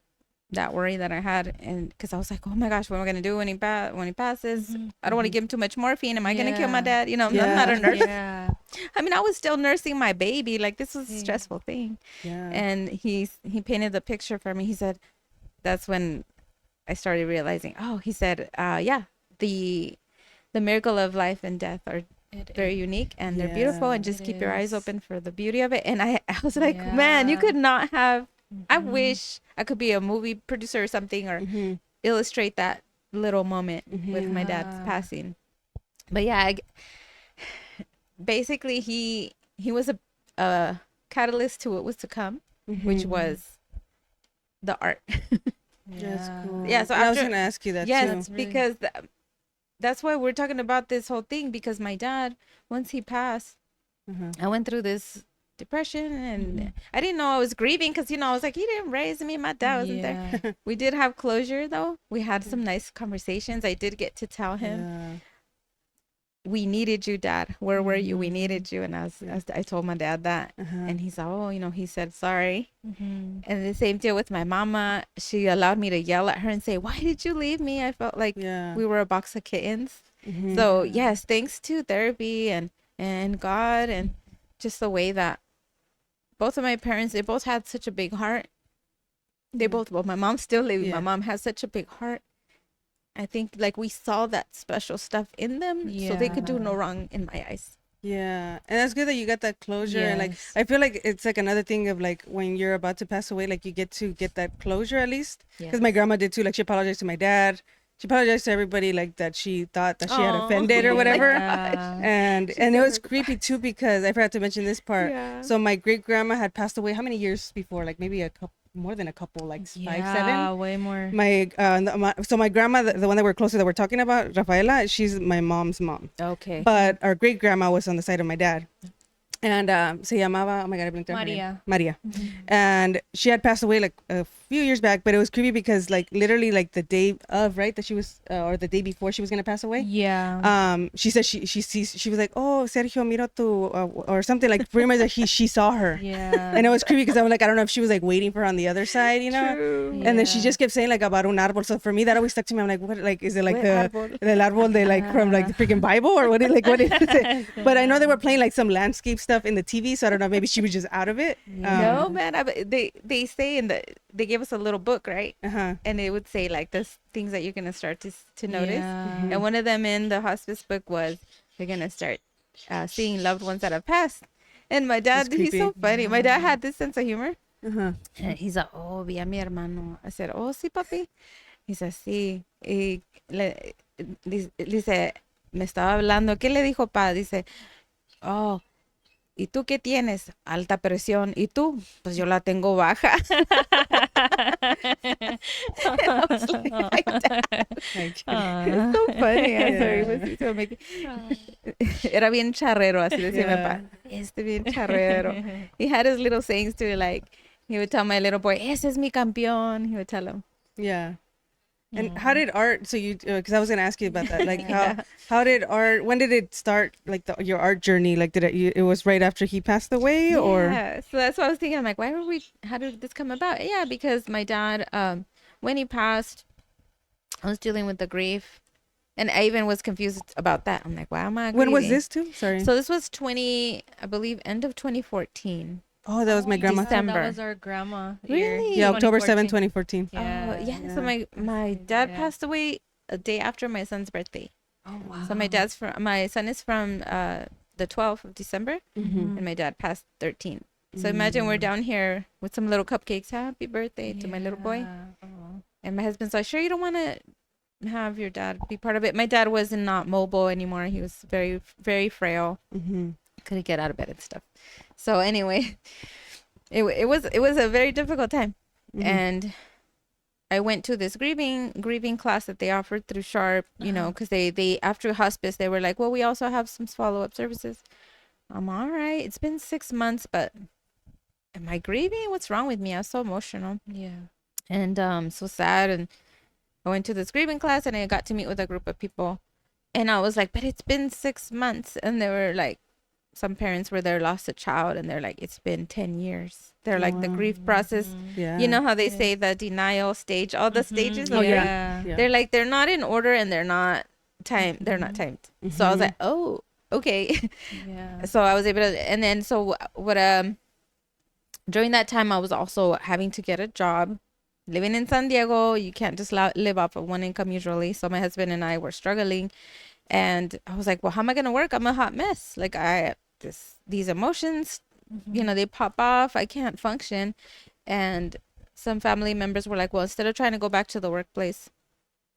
Speaker 3: worry that I had, and because I was like, oh my gosh, what am I gonna do when he passes? I don't want to give him too much morphine. Am I gonna kill my dad? You know, I'm not a nurse.
Speaker 2: Yeah.
Speaker 3: I mean, I was still nursing my baby. Like, this was a stressful thing.
Speaker 1: Yeah.
Speaker 3: And he painted the picture for me. He said, that's when I started realizing. Oh, he said, yeah, the miracle of life and death are very unique, and they're beautiful, and just keep your eyes open for the beauty of it. And I was like, man, you could not have. I wish I could be a movie producer or something, or illustrate that little moment with my dad's passing. But yeah, basically he was a catalyst to what was to come, which was the art.
Speaker 1: That's cool.
Speaker 3: Yeah, so
Speaker 1: I was
Speaker 3: after-
Speaker 1: gonna ask you that
Speaker 3: Yes,
Speaker 1: too.
Speaker 3: because that's why we're talking about this whole thing, because my dad, once he passed, I went through this depression, and I didn't know I was grieving because, I was like, he didn't raise me. My dad wasn't there. We did have closure, though. We had some nice conversations. I did get to tell him, we needed you, Dad. Where were you? We needed you. And I told my dad that. And he's like, oh, he said sorry. And the same deal with my mama. She allowed me to yell at her and say, why did you leave me? I felt like we were a box of kittens. So yes, thanks to therapy and God, and just the way that both of my parents, they both had such a big heart. They both, well, my mom's still living. My mom has such a big heart. I think like we saw that special stuff in them, so they could do no wrong in my eyes.
Speaker 1: Yeah, and that's good that you got that closure. And like, I feel like it's like another thing of like when you're about to pass away, like you get to get that closure at least. Because my grandma did too. Like, she apologized to my dad. She apologized to everybody, like that she thought that she had offended or whatever. And it was creepy too, because I forgot to mention this part. So my great grandma had passed away how many years before? Like maybe a couple, more than a couple, like 5, 7.
Speaker 2: Way more.
Speaker 1: So my grandma, the one that we're closer that we're talking about, Rafaela, she's my mom's mom.
Speaker 3: Okay.
Speaker 1: But our great grandma was on the side of my dad. And se llamaba, oh my God, I blinked out her name. Maria. And she had passed away like a few years back, but it was creepy because like literally like the day of, right, that she was, or the day before she was going to pass away. She said she was like, oh, Sergio, mira tu, or something, like pretty much that she saw her. And it was creepy because I was like, I don't know if she was like waiting for her on the other side,
Speaker 3: True.
Speaker 1: And then she just kept saying like about un árbol. So for me, that always stuck to me. I'm like, what, like, is it like the árbol de like from like the freaking Bible, or what is it? But I know they were playing like some landscape stuff in the TV, so I don't know, maybe she was just out of it.
Speaker 3: No, man, they say they gave us a little book, right? And it would say like the things that you're gonna start to notice. And one of them in the hospice book was, you're gonna start seeing loved ones that have passed. And my dad, he's so funny. My dad had this sense of humor. And he's like, oh, vi a mi hermano. I said, oh, sí, papi. He said, sí. Y dice, me estaba hablando. ¿Qué le dijo, pa? Dice, oh, ¿y tú qué tienes? Alta presión. ¿Y tú? Pues yo la tengo baja. I was like, my dad. It's so funny. I'm sorry. Era bien charrero, así decía mi papá. Bien charrero. He had his little sayings too, like, he would tell my little boy, ese es mi campeón. He would tell him.
Speaker 1: Yeah. And how did art, so you, because I was going to ask you about that, like how did art, when did it start, like your art journey, like it was right after he passed away, or?
Speaker 3: Yeah, so that's what I was thinking. I'm like, how did this come about? Yeah, because my dad, when he passed, I was dealing with the grief, and I even was confused about that. I'm like, why am I grieving?
Speaker 1: When was this too? Sorry.
Speaker 3: So this was I believe, end of 2014.
Speaker 1: Oh, that was my grandma.
Speaker 3: December.
Speaker 2: That was our grandma.
Speaker 3: Really?
Speaker 1: Yeah, October 7, 2014.
Speaker 3: Yeah. So my dad passed away a day after my son's birthday. Oh wow. So my son is from the 12th of December, and my dad passed 13th. So imagine we're down here with some little cupcakes. Happy birthday to my little boy. And my husband's like, sure you don't want to have your dad be part of it. My dad was not mobile anymore. He was very, very frail. Couldn't get out of bed and stuff. So anyway, it was a very difficult time. And I went to this grieving class that they offered through Sharp, you know, because they after hospice they were like, well, we also have some follow-up services. I'm all right. It's been 6 months, but am I grieving? What's wrong with me? I was so emotional and so sad. And I went to this grieving class and I got to meet with a group of people. And I was like, but it's been 6 months. And they were like, some parents were there, lost a child, and they're like, it's been 10 years. They're like, the grief process.
Speaker 1: Yeah.
Speaker 3: You know how they say the denial stage, all the stages.
Speaker 1: Oh, yeah.
Speaker 3: They're like, they're not in order and they're not timed. They're not timed. So I was like, oh, okay. So I was able to, and then so what, during that time, I was also having to get a job. Living in San Diego, you can't just live off of one income usually. So my husband and I were struggling. And I was like, well, how am I going to work? I'm a hot mess. Like these emotions, you know, they pop off. I can't function. And some family members were like, well, instead of trying to go back to the workplace,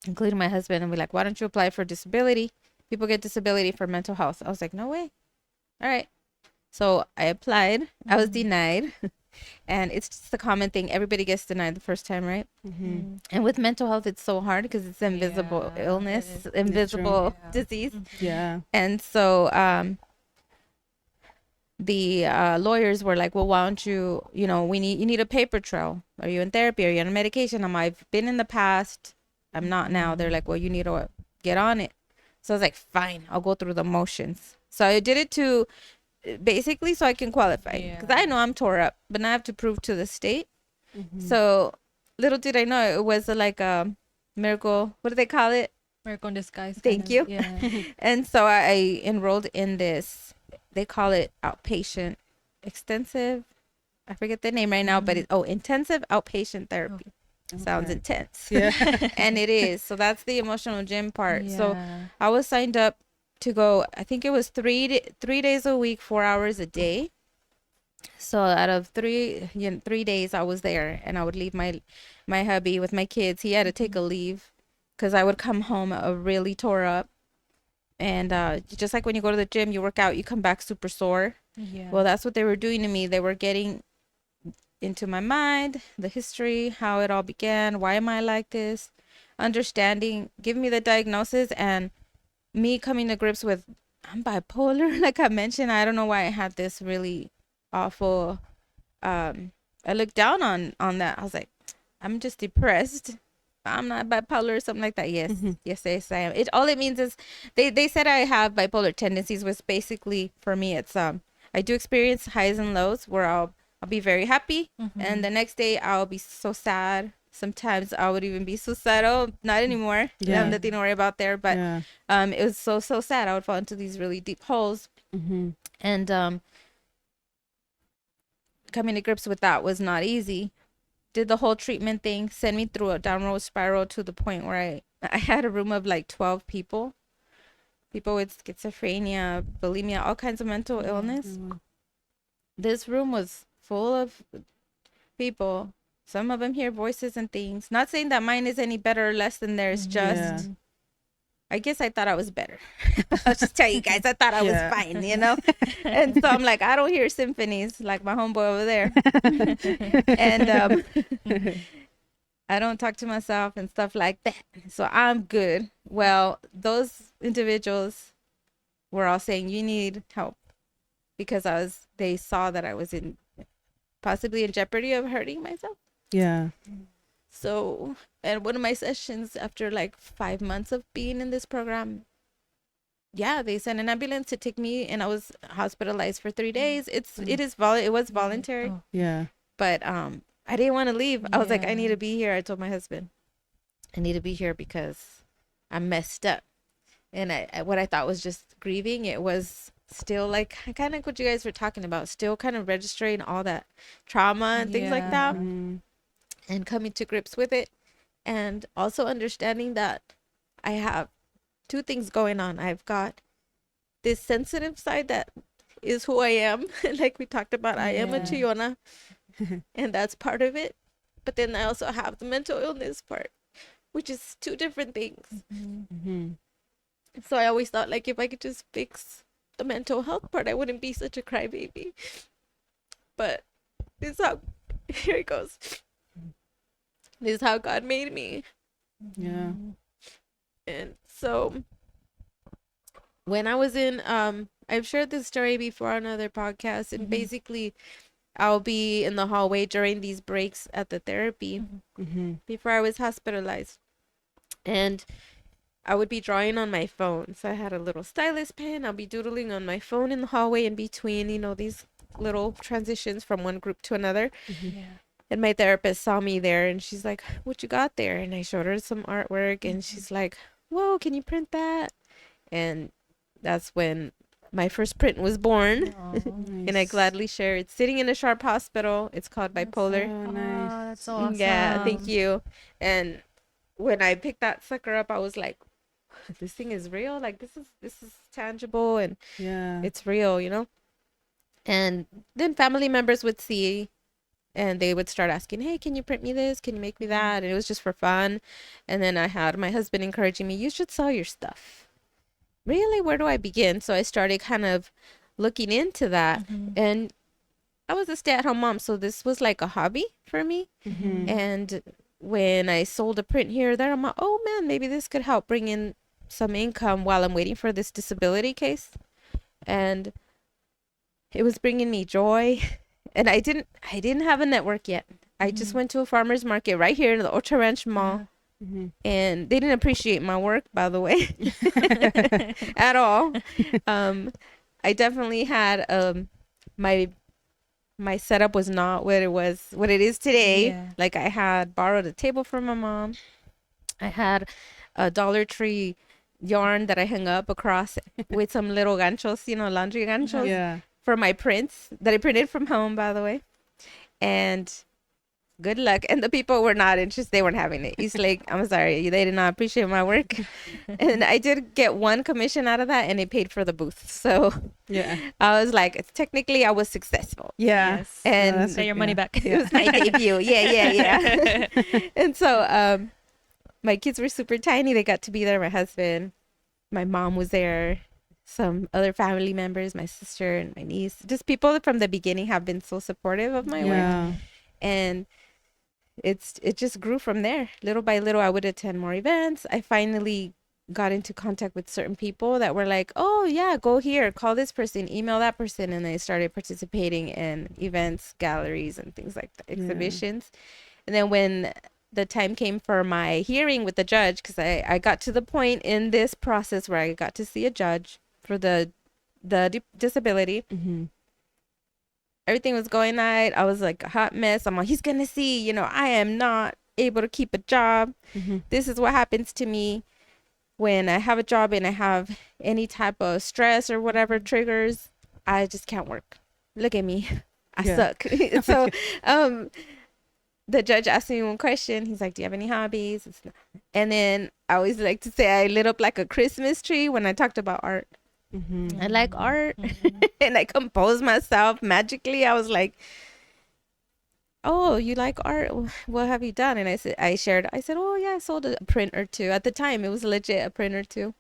Speaker 3: including my husband, and we're like, why don't you apply for disability? People get disability for mental health. I was like, no way. All right. So I applied. I was denied. And it's just a common thing. Everybody gets denied the first time, right? And with mental health, it's so hard because it's invisible illness, invisible disease.
Speaker 1: Yeah.
Speaker 3: And so the lawyers were like, well, why don't you, you know, you need a paper trail. Are you in therapy? Are you on medication? I've been in the past. I'm not now. They're like, well, you need to get on it. So I was like, fine, I'll go through the motions. So I did it to basically so I can qualify, because I know I'm tore up, but now I have to prove to the state. So little did I know it was like a miracle. What do they call it?
Speaker 2: Miracle in disguise.
Speaker 3: Thank you.
Speaker 2: Yeah.
Speaker 3: And so I enrolled in this. They call it outpatient extensive. I forget the name right now, but intensive outpatient therapy. Sounds intense.
Speaker 1: Yeah.
Speaker 3: And it is. So that's the emotional gym part. So I was signed up to go, I think it was 3 days a week, 4 hours a day. So out of 3 days I was there, and I would leave my hubby with my kids. He had to take a leave because I would come home really tore up. And just like when you go to the gym, you work out, you come back super sore. Well, that's what they were doing to me. They were getting into my mind, the history, how it all began, why am I like this, understanding, giving me the diagnosis, and me coming to grips with, I'm bipolar. Like I mentioned, I don't know why I had this really awful, I looked down on that. I was like, I'm just depressed. I'm not bipolar or something like that. Yes, yes, I am. All it means is they said I have bipolar tendencies, which basically for me it's I do experience highs and lows where I'll be very happy, and the next day I'll be so sad. Sometimes I would even be suicidal. Not anymore. I have nothing to worry about there. But it was so sad. I would fall into these really deep holes. And coming to grips with that was not easy. Did the whole treatment thing, sent me through a downward spiral to the point where I had a room of like 12 people. People with schizophrenia, bulimia, all kinds of mental illness. This room was full of people. Some of them hear voices and things. Not saying that mine is any better or less than theirs. Just, I guess I thought I was better. I'll just tell you guys, I thought I was fine, you know? And so I'm like, I don't hear symphonies like my homeboy over there. And I don't talk to myself and stuff like that. So I'm good. Well, those individuals were all saying, you need help, because they saw that I was possibly in jeopardy of hurting myself.
Speaker 1: Yeah.
Speaker 3: So, and one of my sessions, after like 5 months of being in this program, they sent an ambulance to take me, and I was hospitalized for 3 days. It was voluntary.
Speaker 1: Yeah.
Speaker 3: But I didn't want to leave. I was like, I need to be here. I told my husband, I need to be here because I'm messed up. And what I thought was just grieving, it was still like kind of like what you guys were talking about, still kind of registering all that trauma and things like that. And coming to grips with it, and also understanding that I have 2 things going on. I've got this sensitive side that is who I am. Like we talked about, I am a Chillona, and that's part of it. But then I also have the mental illness part, which is 2 different things. So I always thought, like, if I could just fix the mental health part, I wouldn't be such a crybaby. But it's how, here it goes.
Speaker 4: This is how God made me.
Speaker 1: Yeah.
Speaker 4: And so when I was in, I've shared this story before on other podcasts, and basically I'll be in the hallway during these breaks at the therapy before I was hospitalized. And I would be drawing on my phone. So I had a little stylus pen. I'll be doodling on my phone in the hallway in between, these little transitions from one group to another.
Speaker 2: Yeah.
Speaker 4: And my therapist saw me there and she's like, "What you got there?" And I showed her some artwork and she's like, "Whoa, can you print that?" And that's when my first print was born. And I gladly share. It's sitting in a Sharp hospital. It's called Bipolar.
Speaker 1: Oh,
Speaker 2: Oh,
Speaker 1: nice.
Speaker 2: that's so awesome.
Speaker 4: Yeah, thank you. And when I picked that sucker up, I was like, this thing is real. Like this is tangible and
Speaker 1: Yeah.
Speaker 4: it's real. And then family members would see and they would start asking, "Hey, can you print me this? Can you make me that?" And it was just for fun. And then I had my husband encouraging me, "You should sell your stuff." Really? Where do I begin? So I started kind of looking into that. And I was a stay-at-home mom, so this was like a hobby for me. And when I sold a print here or there, I'm like, oh man, maybe this could help bring in some income while I'm waiting for this disability case. And it was bringing me joy. And I didn't have a network yet. I just went to a farmer's market right here in the Ocho Ranch Mall. And they didn't appreciate my work, by the way, at all. I definitely had my setup was not what it is today.
Speaker 2: Yeah.
Speaker 4: Like I had borrowed a table from my mom. I had a Dollar Tree yarn that I hung up across with some little ganchos, laundry ganchos
Speaker 1: Yeah.
Speaker 4: for my prints that I printed from home, by the way. And good luck. And the people were not interested. They weren't having it. He's like, "I'm sorry, they did not appreciate my work." And I did get one commission out of that and it paid for the booth. So
Speaker 1: Yeah.
Speaker 4: I was like, technically I was successful.
Speaker 1: Yeah.
Speaker 2: Yes.
Speaker 4: And
Speaker 1: that's
Speaker 2: Get your money back.
Speaker 4: it was my debut. Yeah. And so my kids were super tiny. They got to be there. My husband, my mom was there, some other family members, my sister and my niece. Just people from the beginning have been so supportive of my work.
Speaker 1: Yeah.
Speaker 4: And it just grew from there. Little by little, I would attend more events. I finally got into contact with certain people that were like, "Oh yeah, go here, call this person, email that person," and I started participating in events, galleries, and things like that, exhibitions. And then when the time came for my hearing with the judge, because I got to the point in this process where I got to see a judge for the disability. Everything was going right. I was like a hot mess. I'm like, he's gonna see, I am not able to keep a job. This is what happens to me when I have a job and I have any type of stress or whatever triggers. I just can't work. Look at me. I suck. So the judge asked me one question. He's like, "Do you have any hobbies?" And then I always like to say I lit up like a Christmas tree when I talked about art. I like art. And I composed myself magically. I was like, "Oh, you like art? What have you done?" And I said, I said, "Oh yeah, I sold a print or two." At the time, it was legit, a print or two.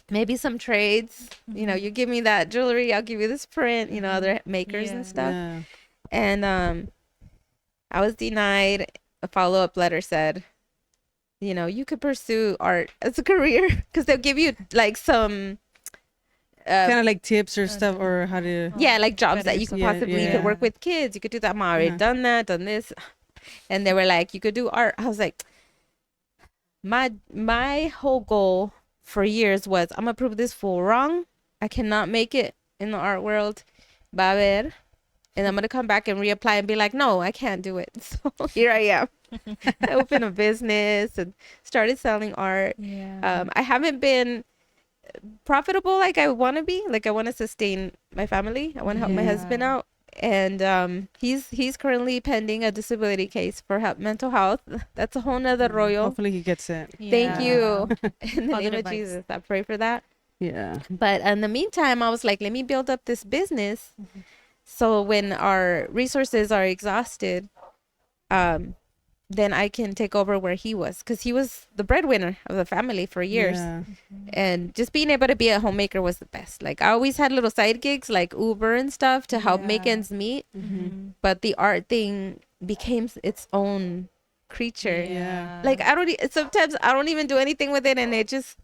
Speaker 4: Maybe some trades. You give me that jewelry, I'll give you this print. Other makers and stuff.
Speaker 1: Yeah.
Speaker 4: And I was denied. A follow-up letter said, you could pursue art as a career because they'll give you like some
Speaker 1: Kind of like tips or stuff, or how to.
Speaker 4: like jobs that you could possibly you could work with kids. You could do that. I'm already done that, done this. And they were like, "You could do art." I was like, my whole goal for years was, I'm gonna prove this fool wrong. I cannot make it in the art world. Va a ver. And I'm gonna come back and reapply and be like, "No, I can't do it." So here I am. I opened a business and started selling art. I haven't been profitable like I want to be. Like I want to sustain my family. I want to help my husband out. And he's currently pending a disability case for mental health. That's a whole nother rollo.
Speaker 1: Hopefully he gets it.
Speaker 4: Thank you. In the name
Speaker 2: Positive
Speaker 4: of
Speaker 2: vibes.
Speaker 4: Jesus, I pray for that.
Speaker 1: Yeah.
Speaker 4: But in the meantime, I was like, let me build up this business. So when our resources are exhausted, then I can take over where he was, because he was the breadwinner of the family for years.
Speaker 1: Yeah.
Speaker 4: And just being able to be a homemaker was the best. Like I always had little side gigs like Uber and stuff to help make ends meet. But the art thing became its own creature.
Speaker 1: Yeah.
Speaker 4: Like sometimes I don't even do anything with it, and it just,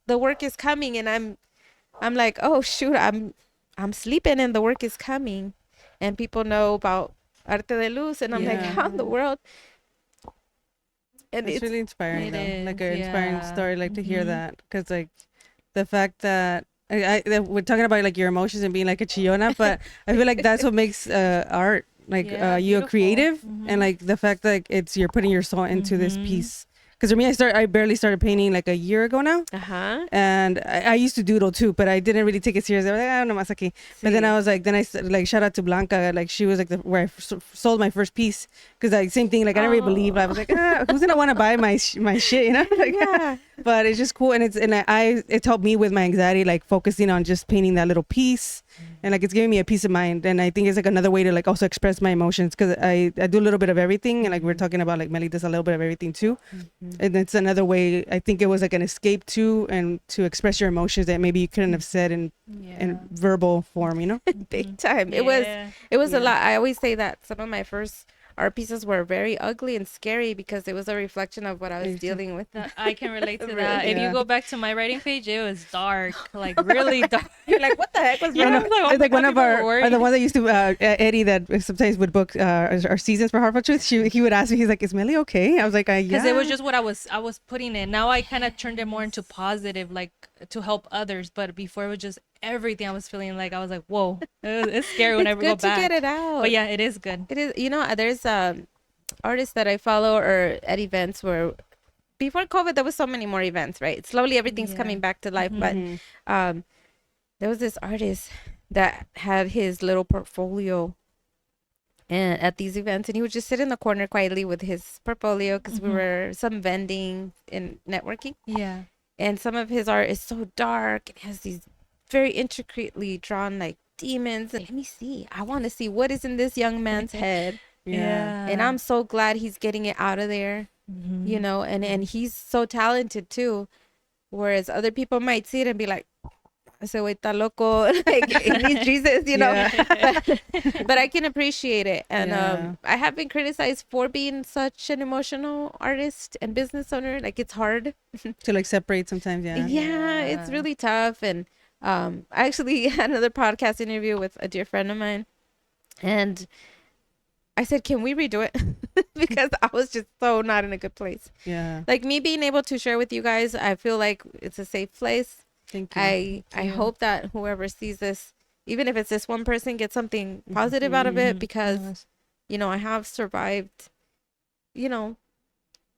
Speaker 4: the work is coming, and I'm like, oh shoot, I'm sleeping and the work is coming, and people know about Arte De Luz, and I'm like,
Speaker 1: Yeah.
Speaker 4: how in the world? And
Speaker 1: It's
Speaker 4: it's
Speaker 1: really inspiring
Speaker 2: It
Speaker 1: though, like
Speaker 2: is,
Speaker 1: an inspiring
Speaker 2: yeah.
Speaker 1: story, like to hear
Speaker 2: Mhm.
Speaker 1: that, because like the fact that that we're talking about like your emotions and being like a chillona, but I feel like that's what makes art, like
Speaker 2: Yeah,
Speaker 1: you a
Speaker 2: beautiful.
Speaker 1: creative,
Speaker 2: Mhm.
Speaker 1: and like the fact that like, you're putting your soul into this
Speaker 2: Mhm.
Speaker 1: piece. Because for me, I barely started painting like a year ago now. And I used to doodle too, but I didn't really take it serious. I was like, I don't know, Masaki. But then I was like, like, shout out to Blanca. Like, she was like where I sold my first piece. Because like, same thing, like, I didn't really believe. I was like, who's going to want to buy my shit, you know? Like,
Speaker 4: Yeah.
Speaker 1: But it's just cool. And it's helped me with my anxiety, like focusing on just painting that little piece. And like, it's giving me a peace of mind. And I think it's like another way to like also express my emotions. Because I do a little bit of everything. And like, we're talking about like Melly does a little bit of everything too. And it's another way. I think it was like an escape too, and to express your emotions that maybe you couldn't have said in verbal form, you know?
Speaker 4: Big time. It was a lot. I always say that some of my first art pieces were very ugly and scary because it was a reflection of what I was dealing with.
Speaker 2: I can relate to
Speaker 4: Really?
Speaker 2: that. If you
Speaker 1: Yeah.
Speaker 2: go back to my writing page, it was dark, like really dark.
Speaker 4: You're like, what the heck was
Speaker 2: Yeah,
Speaker 4: wrong?
Speaker 2: I was like, oh
Speaker 1: It's like
Speaker 2: my
Speaker 1: one
Speaker 2: God,
Speaker 1: of
Speaker 2: people
Speaker 1: our
Speaker 2: were
Speaker 1: are the
Speaker 2: worried.
Speaker 1: ones that used to Eddie that sometimes would book our seasons for Heartful Truth. He would ask me, he's like, "Is Melly okay?" I was like, "Yeah."
Speaker 2: Because it was just what I was putting in. Now I kind of turned it more into positive, like to help others. But before it was just everything I was feeling like I was like, whoa, it's scary when I
Speaker 4: It's
Speaker 2: go
Speaker 4: good to
Speaker 2: back.
Speaker 4: get it out.
Speaker 2: But yeah, it is good.
Speaker 4: It is, there's artists that I follow or at events where before COVID there was so many more events, right? Slowly everything's
Speaker 2: Yeah.
Speaker 4: coming back to life,
Speaker 1: Mhm.
Speaker 4: but there was this artist that had his little portfolio and at these events, and he would just sit in the corner quietly with his portfolio because we were some vending and networking,
Speaker 2: Yeah.
Speaker 4: and some of his art is so dark and has these very intricately drawn like demons, and let me see, I want to see what is in this young man's head.
Speaker 1: Yeah.
Speaker 4: And I'm so glad he's getting it out of there, and he's so talented too. Whereas other people might see it and be like, ese güey está loco, like he needs Jesus,
Speaker 1: Yeah.
Speaker 4: but I can appreciate it. And
Speaker 1: Yeah.
Speaker 4: I have been criticized for being such an emotional artist and business owner. Like it's hard.
Speaker 1: To like separate sometimes. Yeah.
Speaker 4: Yeah, it's really tough. And I actually had another podcast interview with a dear friend of mine, and I said, can we redo it? Because I was just so not in a good place.
Speaker 1: Yeah.
Speaker 4: Like me being able to share with you guys, I feel like it's a safe place.
Speaker 1: Thank you.
Speaker 4: I hope that whoever sees this, even if it's this one person, gets something positive out of it, because, I have survived,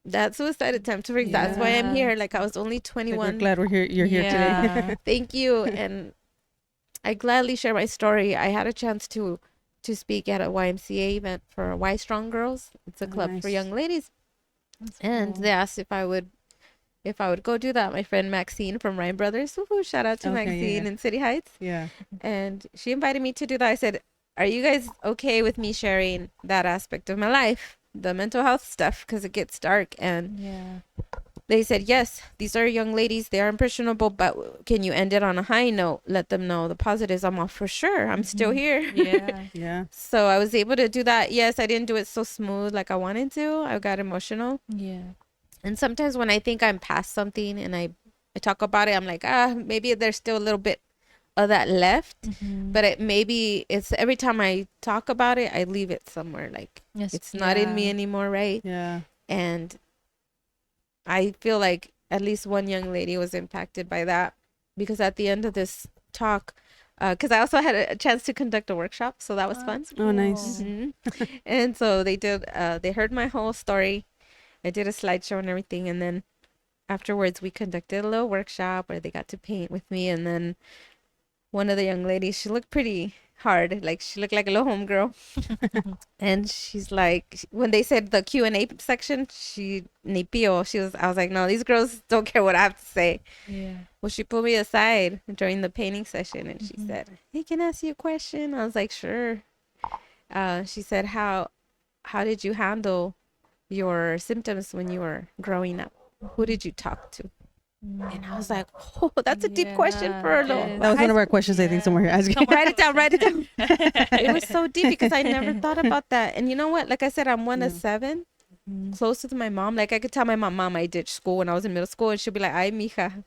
Speaker 4: that suicide attempt. That's why I'm here. Like I was only
Speaker 1: Like,
Speaker 4: 21.
Speaker 1: we're glad you're here today.
Speaker 4: Thank you. And I gladly share my story. I had a chance to speak at a YMCA event for Y Strong Girls. It's a club for
Speaker 1: nice.
Speaker 4: young ladies. And they asked if I would go do that. My friend Maxine from Ryan Brothers. Woohoo, shout out to
Speaker 1: Okay,
Speaker 4: Maxine
Speaker 1: yeah.
Speaker 4: in City Heights.
Speaker 1: Yeah.
Speaker 4: And she invited me to do that. I said, are you guys okay with me sharing that aspect of my life, the mental health stuff, because it gets dark? And they said, yes, these are young ladies. They are impressionable, but can you end it on a high note? Let them know the positives. I'm all, for sure. I'm still here.
Speaker 2: Yeah.
Speaker 1: Yeah.
Speaker 4: So I was able to do that. Yes, I didn't do it so smooth like I wanted to. I got emotional.
Speaker 2: Yeah.
Speaker 4: And sometimes when I think I'm past something and I talk about it, I'm like, maybe there's still a little bit of that left. But maybe it's every time I talk about it, I leave it somewhere. Like it's not in me anymore, right?
Speaker 1: Yeah.
Speaker 4: And I feel like at least one young lady was impacted by that, because at the end of this talk, because I also had a chance to conduct a workshop, so that was fun.
Speaker 1: Oh, nice.
Speaker 4: And so they heard my whole story. I did a slideshow and everything, and then afterwards we conducted a little workshop where they got to paint with me. And then one of the young ladies, she looked pretty hard, like she looked like a little homegirl. And she's like, when they said the Q&A section, I was like, no, these girls don't care what I have to say.
Speaker 2: Yeah.
Speaker 4: Well, she pulled me aside during the painting session, and she said, hey, can I ask you a question? I was like, sure. She said, how did you handle your symptoms when you were growing up? Who did you talk to? And I was like, oh, that's a deep question for a little.
Speaker 1: That was one of our questions, I think, somewhere here. Asking.
Speaker 4: Write it down. It was so deep because I never thought about that. And you know what? Like I said, I'm one of 7. close with my mom. Like I could tell my mom I ditched school when I was in middle school, and she'll be like, "Ay, mija,"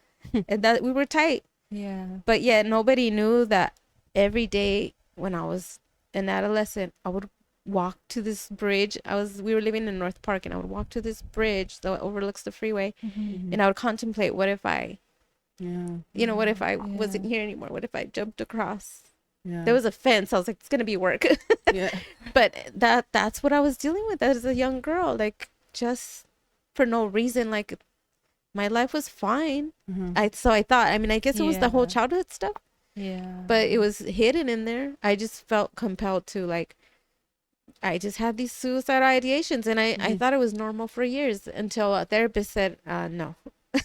Speaker 4: and that we were tight.
Speaker 2: Yeah.
Speaker 4: But yet nobody knew that every day when I was an adolescent, I would walk to this bridge. We were living in North Park, and I would walk to this bridge that overlooks the freeway, and I would contemplate, what if I, what if I wasn't here anymore? What if I jumped across? There was a fence. I was like, it's gonna be work. But that's what I was dealing with as a young girl, like just for no reason. Like my life was fine. I thought, I mean, I guess it was the whole childhood stuff. But it was hidden in there. I just felt compelled to, like, I just had these suicidal ideations, and I thought it was normal for years until a therapist said, no.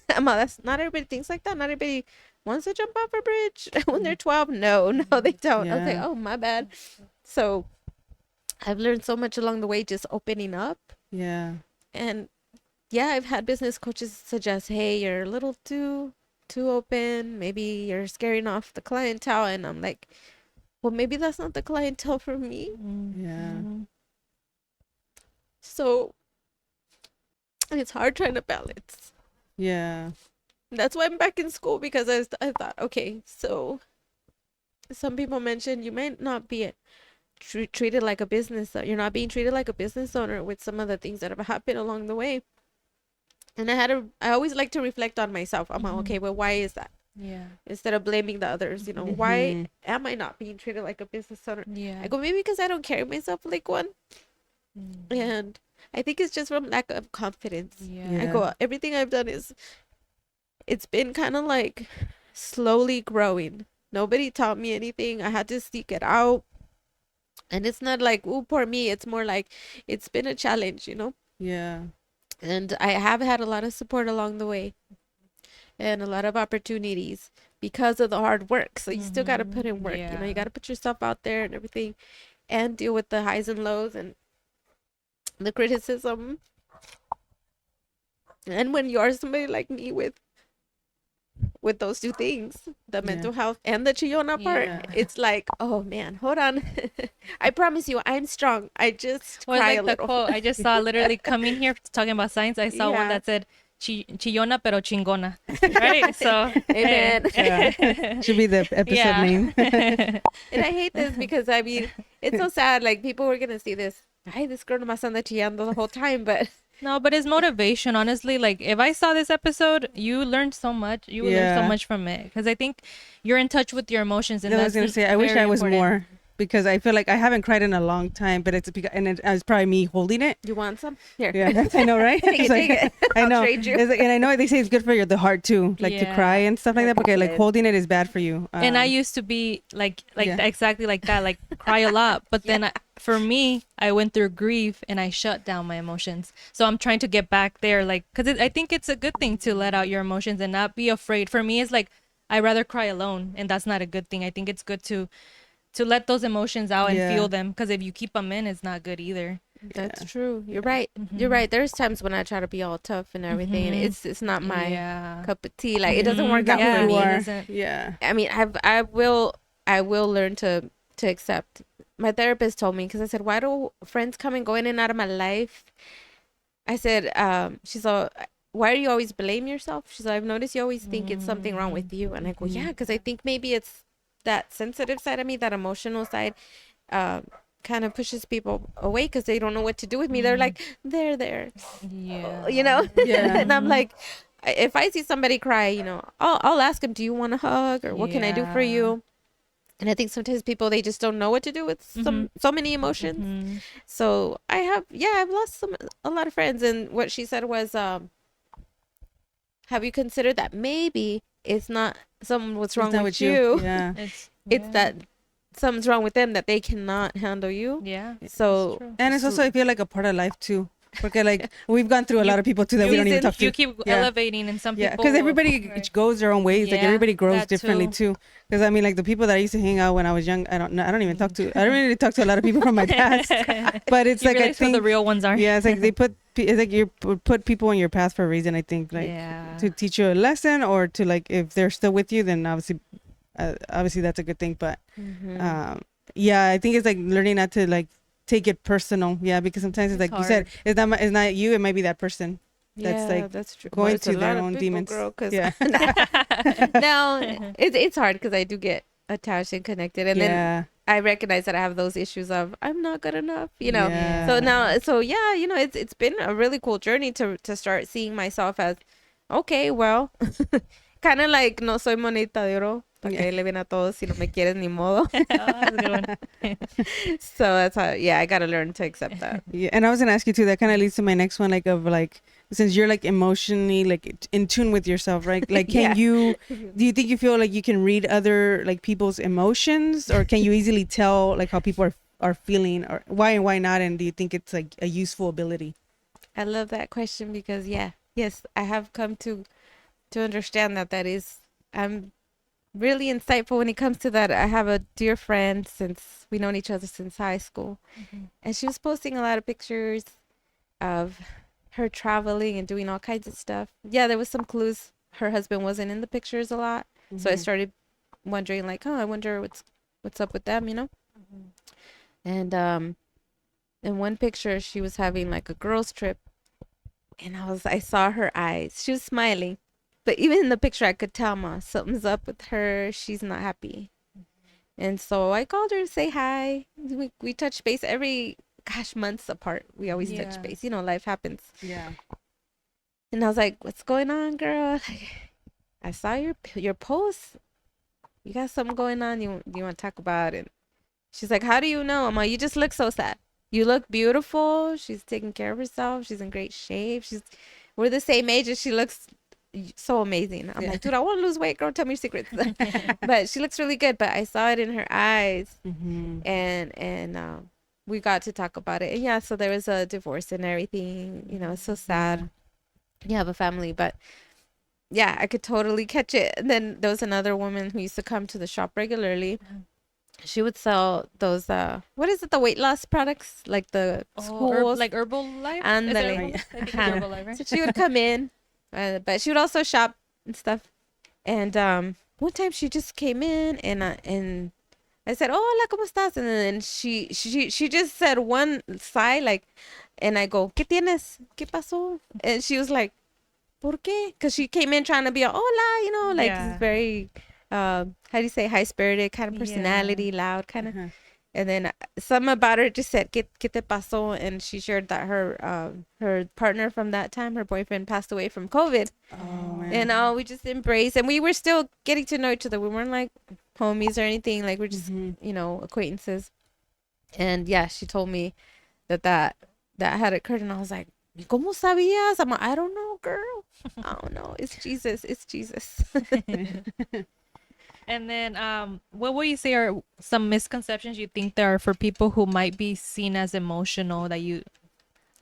Speaker 4: Emma, that's not everybody thinks like that. Not everybody wants to jump off a bridge when they're 12. No, they don't. I was like, oh, my bad. So I've learned so much along the way, just opening up. And I've had business coaches suggest, hey, you're a little too open. Maybe you're scaring off the clientele. And I'm like, well, maybe that's not the clientele for me. So it's hard trying to balance. That's why I'm back in school, because I thought, okay, so some people mentioned you might not be treated like a business. You're not being treated like a business owner with some of the things that have happened along the way. And I always like to reflect on myself. I'm like, okay, well, why is that? Instead of blaming the others, why am I not being treated like a business owner? I go, maybe because I don't carry myself like one. And I think it's just from lack of confidence. I go, everything I've done it's been kind of like slowly growing. Nobody taught me anything. I had to seek it out. And it's not like, ooh, poor me. It's more like it's been a challenge, And I have had a lot of support along the way and a lot of opportunities because of the hard work. So you still got to put in work. You got to put yourself out there and everything, and deal with the highs and lows and the criticism. And when you are somebody like me with those two things, the mental health and the Chillona part, it's like, oh man, hold on. I promise you, I'm strong. I just cry a little.
Speaker 2: Quote I just saw literally coming here talking about science. I saw one that said, Chillona pero chingona. Right? So,
Speaker 4: amen.
Speaker 1: Should be the episode name.
Speaker 4: And I hate this because, I mean, it's so sad. Like, people were going to see this. Ay, this girl nomás anda chillando the whole time, but...
Speaker 2: No, but it's motivation, honestly. Like, if I saw this episode, you learned so much. You will learn so much from it. Because I think you're in touch with your emotions. And
Speaker 1: I was going to say, I wish I was more. Because I feel like I haven't cried in a long time, but it's because, and it's probably me holding it.
Speaker 4: You want some? Here.
Speaker 1: Yeah, I know, right?
Speaker 4: Take it.
Speaker 1: I know.
Speaker 4: I'll trade you.
Speaker 1: And I know they say it's good for the heart too, like to cry and stuff like that. Because like holding it is bad for you.
Speaker 2: And I used to be like exactly like that, like cry a lot. But then for me, I went through grief and I shut down my emotions. So I'm trying to get back there, like, because I think it's a good thing to let out your emotions and not be afraid. For me, it's like I rather cry alone, and that's not a good thing. I think it's good to let those emotions out and feel them, because if you keep them in, it's not good either.
Speaker 4: That's true. You're right. You're right. There's times when I try to be all tough and everything, and it's not my cup of tea. Like, it doesn't work out for me. I mean, I will learn to accept. My therapist told me, because I said, why do friends come and go in and out of my life? I said, she's all, why do you always blame yourself? She's like, I've noticed you always think it's something wrong with you. And I go, yeah, because I think maybe it's that sensitive side of me, that emotional side, kind of pushes people away because they don't know what to do with me. They're like, they're there, and I'm like, if I see somebody cry, I'll ask them, do you want a hug, or what can I do for you? And I think sometimes people, they just don't know what to do with so many emotions. So I've lost a lot of friends, and what she said was, have you considered that maybe it's not what's wrong with you? It's that something's wrong with them, that they cannot handle you. So,
Speaker 1: and it's also, I feel like, a part of life too. Because like we've gone through a lot of people too that we don't even talk to.
Speaker 2: You keep elevating, and some people.
Speaker 1: Because everybody goes their own ways. Like everybody grows differently too. Because I mean, like the people that I used to hang out when I was young, I don't even talk to. I don't really talk to a lot of people from my past. But it's like, I think
Speaker 2: the real ones are.
Speaker 1: Yeah, it's like it's like you put people in your path for a reason. I think, like to teach you a lesson, or to, like, if they're still with you, then obviously that's a good thing. But I think it's like learning not to, like, take it personal. Yeah, because sometimes it's like you said, it's not you. It might be that person. That's like
Speaker 4: that's true.
Speaker 1: going
Speaker 4: It's a
Speaker 1: to their
Speaker 4: lot of
Speaker 1: own
Speaker 4: people,
Speaker 1: demons.
Speaker 4: girl, 'cause-
Speaker 1: Yeah.
Speaker 4: No, it's hard because I do get attached and connected, and then I recognize that I have those issues of I'm not good enough, you know.
Speaker 1: Yeah.
Speaker 4: So now, so yeah, you know, it's been a really cool journey to start seeing myself as, okay, well, kind of like no soy monedita de oro, para que le ven a todos si no me quieres ni modo.
Speaker 2: That's a good one.
Speaker 4: So that's how, yeah, I gotta learn to accept that.
Speaker 1: Yeah, and I was gonna ask you too. That kind of leads to my next one, like of like since you're like emotionally like in tune with yourself, right? Like, can you? Do you think you feel like you can read other like people's emotions, or can you easily tell like how people are feeling, or why and why not? And do you think it's like a useful ability?
Speaker 4: I love that question because yes, I have come to understand that is I'm really insightful when it comes to that. I have a dear friend since we known each other since high school, and she was posting a lot of pictures of her traveling and doing all kinds of stuff. Yeah, there was some clues her husband wasn't in the pictures a lot, so I started wondering like, oh, I wonder what's up with them, you know. And in one picture she was having like a girls trip, and I saw her eyes. She was smiling, but even in the picture I could tell, ma, something's up with her. She's not happy. And so I called her to say hi. We touch base every months apart. We always touch base, you know, life happens.
Speaker 1: Yeah.
Speaker 4: And I was like, what's going on, girl? Like, I saw your post. You got something going on you want to talk about? And she's like, how do you know, ma? You just look so sad. You look beautiful. She's taking care of herself. She's in great shape. We're the same age, and she looks so amazing. I'm like, dude, I want to lose weight, girl. Tell me your secrets. But she looks really good. But I saw it in her eyes, and we got to talk about it. And yeah, so there was a divorce and everything. You know, it's so sad. You have a family, but yeah, I could totally catch it. And then there was another woman who used to come to the shop regularly. She would sell those what is it, the weight loss products, like the schools,
Speaker 2: like Herbalife.
Speaker 4: And
Speaker 2: I think it's Herbalife, right?
Speaker 4: so she would come in, but she would also shop and stuff. And one time she just came in, and I said, "Oh, hola, cómo estás?" And then she just said one sigh, like, and I go, "¿Qué tienes? ¿Qué pasó?" And she was like, "¿Por qué?" Because she came in trying to be a hola, you know, like this very how do you say, high spirited kind of personality, loud kind of. And then some about her just said, ¿Qué te pasó? And she shared that her partner from that time, her boyfriend, passed away from COVID. Oh, man. And we just embraced, and we were still getting to know each other. We weren't like homies or anything. Like, we're just, you know, acquaintances. And yeah, she told me that had occurred, and I was like, ¿Cómo sabías? I'm like, I don't know, girl. I don't know. It's Jesus. It's Jesus.
Speaker 2: And then, what would you say are some misconceptions you think there are for people who might be seen as emotional that you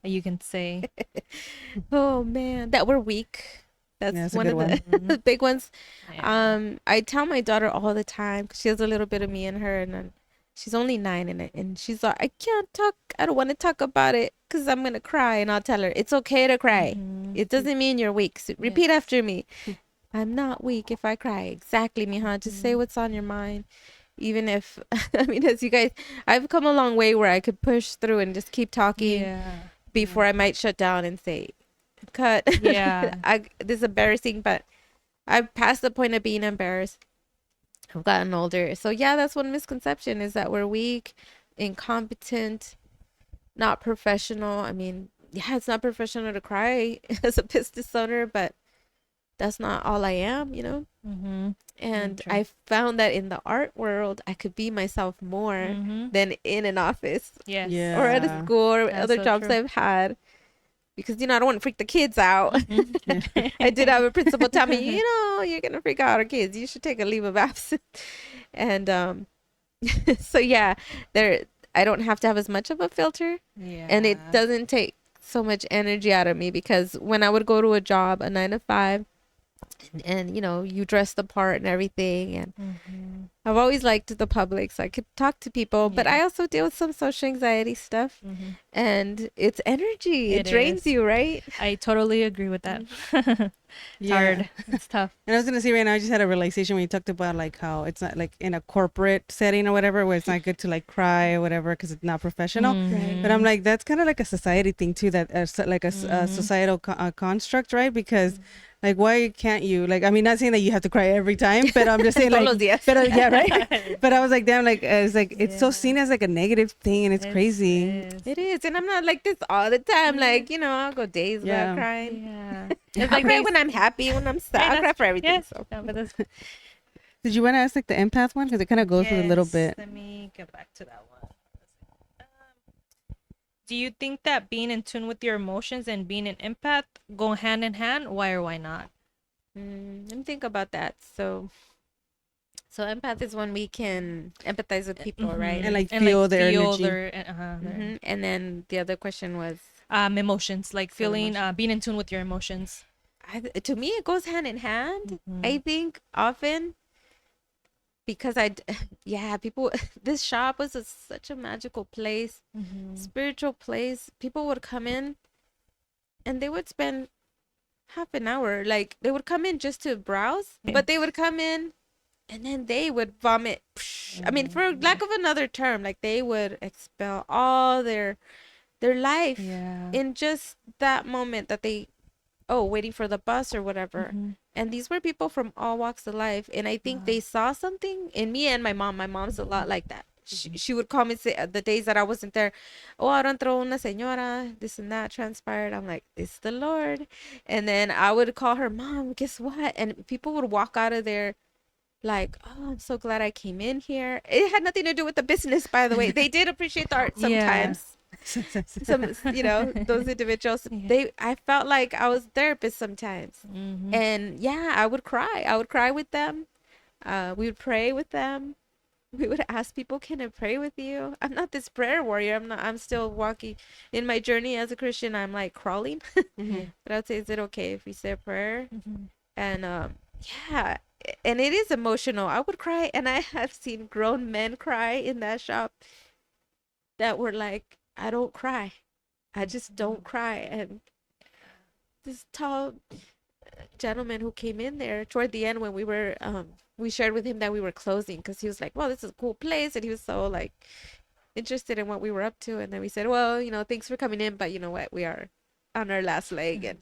Speaker 2: can say?
Speaker 4: Oh man, that we're weak. That's one of the big ones.
Speaker 2: Yeah.
Speaker 4: I tell my daughter all the time, 'cause she has a little bit of me in her, and then she's only 9, and she's like, I can't talk. I don't want to talk about it because I'm gonna cry. And I'll tell her it's okay to cry. It doesn't mean you're weak. So repeat after me. I'm not weak if I cry. Exactly, mija. Just say what's on your mind. Even if, I mean, as you guys, I've come a long way where I could push through and just keep talking before I might shut down and say, cut.
Speaker 2: Yeah.
Speaker 4: This is embarrassing, but I've passed the point of being embarrassed. I've gotten older. So yeah, that's one misconception, is that we're weak, incompetent, not professional. I mean, yeah, it's not professional to cry as a business owner, but that's not all I am, you know? And I found that in the art world, I could be myself more than in an office or at a school or other jobs I've had. Because, you know, I don't want to freak the kids out. I did have a principal tell me, you know, you're going to freak out our kids. You should take a leave of absence. And so, yeah, I don't have to have as much of a filter. And it doesn't take so much energy out of me, because when I would go to a job, a 9 to 5, and you know, you dress the part and everything. And
Speaker 2: Mm-hmm.
Speaker 4: I've always liked the public, so I could talk to people, but
Speaker 2: Yeah.
Speaker 4: I also deal with some social anxiety stuff,
Speaker 2: Mm-hmm.
Speaker 4: and it's energy. It
Speaker 2: It
Speaker 4: drains
Speaker 2: is.
Speaker 4: you, right?
Speaker 2: I totally agree with that. It's
Speaker 1: Yeah.
Speaker 2: hard. It's tough.
Speaker 1: And I was gonna say right now, I just had a realization when you talked about like how it's not like in a corporate setting or whatever, where it's not good to like cry or whatever because it's not professional.
Speaker 2: Mhm.
Speaker 1: But I'm like, that's kind of like a society thing too, that like a
Speaker 2: Mhm.
Speaker 1: societal construct, right? Because like, why can't you? Like, I mean, not saying that you have to cry every time, but I'm just saying
Speaker 4: Todos
Speaker 1: like,
Speaker 4: los días.
Speaker 1: but yeah, right. But I was like, damn, like it's like it's so
Speaker 2: Yeah.
Speaker 1: seen as like a negative thing, and it's crazy.
Speaker 4: It is, and I'm not like this all the time. Like, you know, I'll go days
Speaker 1: Yeah.
Speaker 4: without crying.
Speaker 2: Yeah.
Speaker 4: It's like cry when I'm happy, when I'm sad. I cry for everything.
Speaker 2: Yeah.
Speaker 4: So
Speaker 2: No, but that's
Speaker 1: Did you want to ask like the empath one because it kind of goes with a little bit?
Speaker 2: Let me get back to that one. Do you think that being in tune with your emotions and being an empath go hand in hand? Why or why not?
Speaker 4: let me think about that. So empath is when we can empathize with people, right?
Speaker 1: And like feel their energy.
Speaker 2: their
Speaker 4: And then the other question was,
Speaker 2: emotions, like feeling, being in tune with your emotions.
Speaker 4: to me, it goes hand in hand.
Speaker 2: Mhm.
Speaker 4: I think often because people, this shop was such a magical place, spiritual place. People would come in and they would spend half an hour. Like they would come in just to browse, but they would come in and then they would vomit. I mean, for lack of another term, like they would expel all their life
Speaker 2: Yeah.
Speaker 4: in just that moment that they waiting for the bus or whatever. And these were people from all walks of life, and I think they saw something in me and my mom. My mom's a lot like that. She would call me, say the days that I wasn't there, oh, ahora entró una señora, this and that transpired. I'm like, it's the Lord. And then I would call her, Mom, guess what? And people would walk out of there like, oh, I'm so glad I came in here. It had nothing to do with the business, by the way. They did appreciate the art sometimes. Some, you know, those individuals, I felt like I was therapist sometimes. And yeah, I would cry with them. We would pray with them. We would ask people, can I pray with you? I'm not this prayer warrior. I'm still walking in my journey as a Christian. I'm like crawling. But I would say, is it okay if we say a prayer? And yeah, and it is emotional. I would cry, and I have seen grown men cry in that shop that were like, I don't cry. I just don't cry. And this tall gentleman who came in there toward the end when we shared with him that we were closing, because he was like, well, this is a cool place. And he was so like interested in what we were up to. And then we said, well, you know, thanks for coming in, but you know what? We are on our last leg. And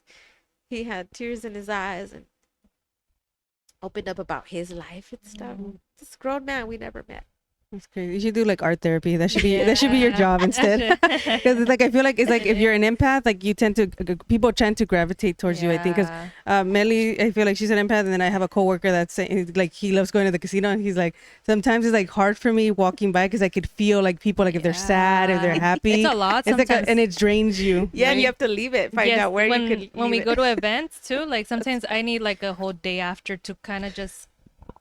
Speaker 4: he had tears in his eyes and opened up about his life and stuff. This grown man we never met.
Speaker 1: That's crazy. You should do like art therapy. That should be your job instead. Because it's like, I feel like it's like if you're an empath, like you tend to people tend to gravitate towards you. I think because Melly, I feel like she's an empath, and then I have a coworker that's saying like he loves going to the casino, and he's like, sometimes it's like hard for me walking by because I could feel like people, like if they're sad, if they're happy,
Speaker 2: It's a lot
Speaker 1: it's like
Speaker 2: sometimes.
Speaker 1: and it drains you.
Speaker 4: Yeah, and you have to leave it. Find out where
Speaker 2: when,
Speaker 4: you could
Speaker 2: when we
Speaker 4: leave
Speaker 2: go
Speaker 4: it.
Speaker 2: to events too, like sometimes I need like a whole day after to kind of just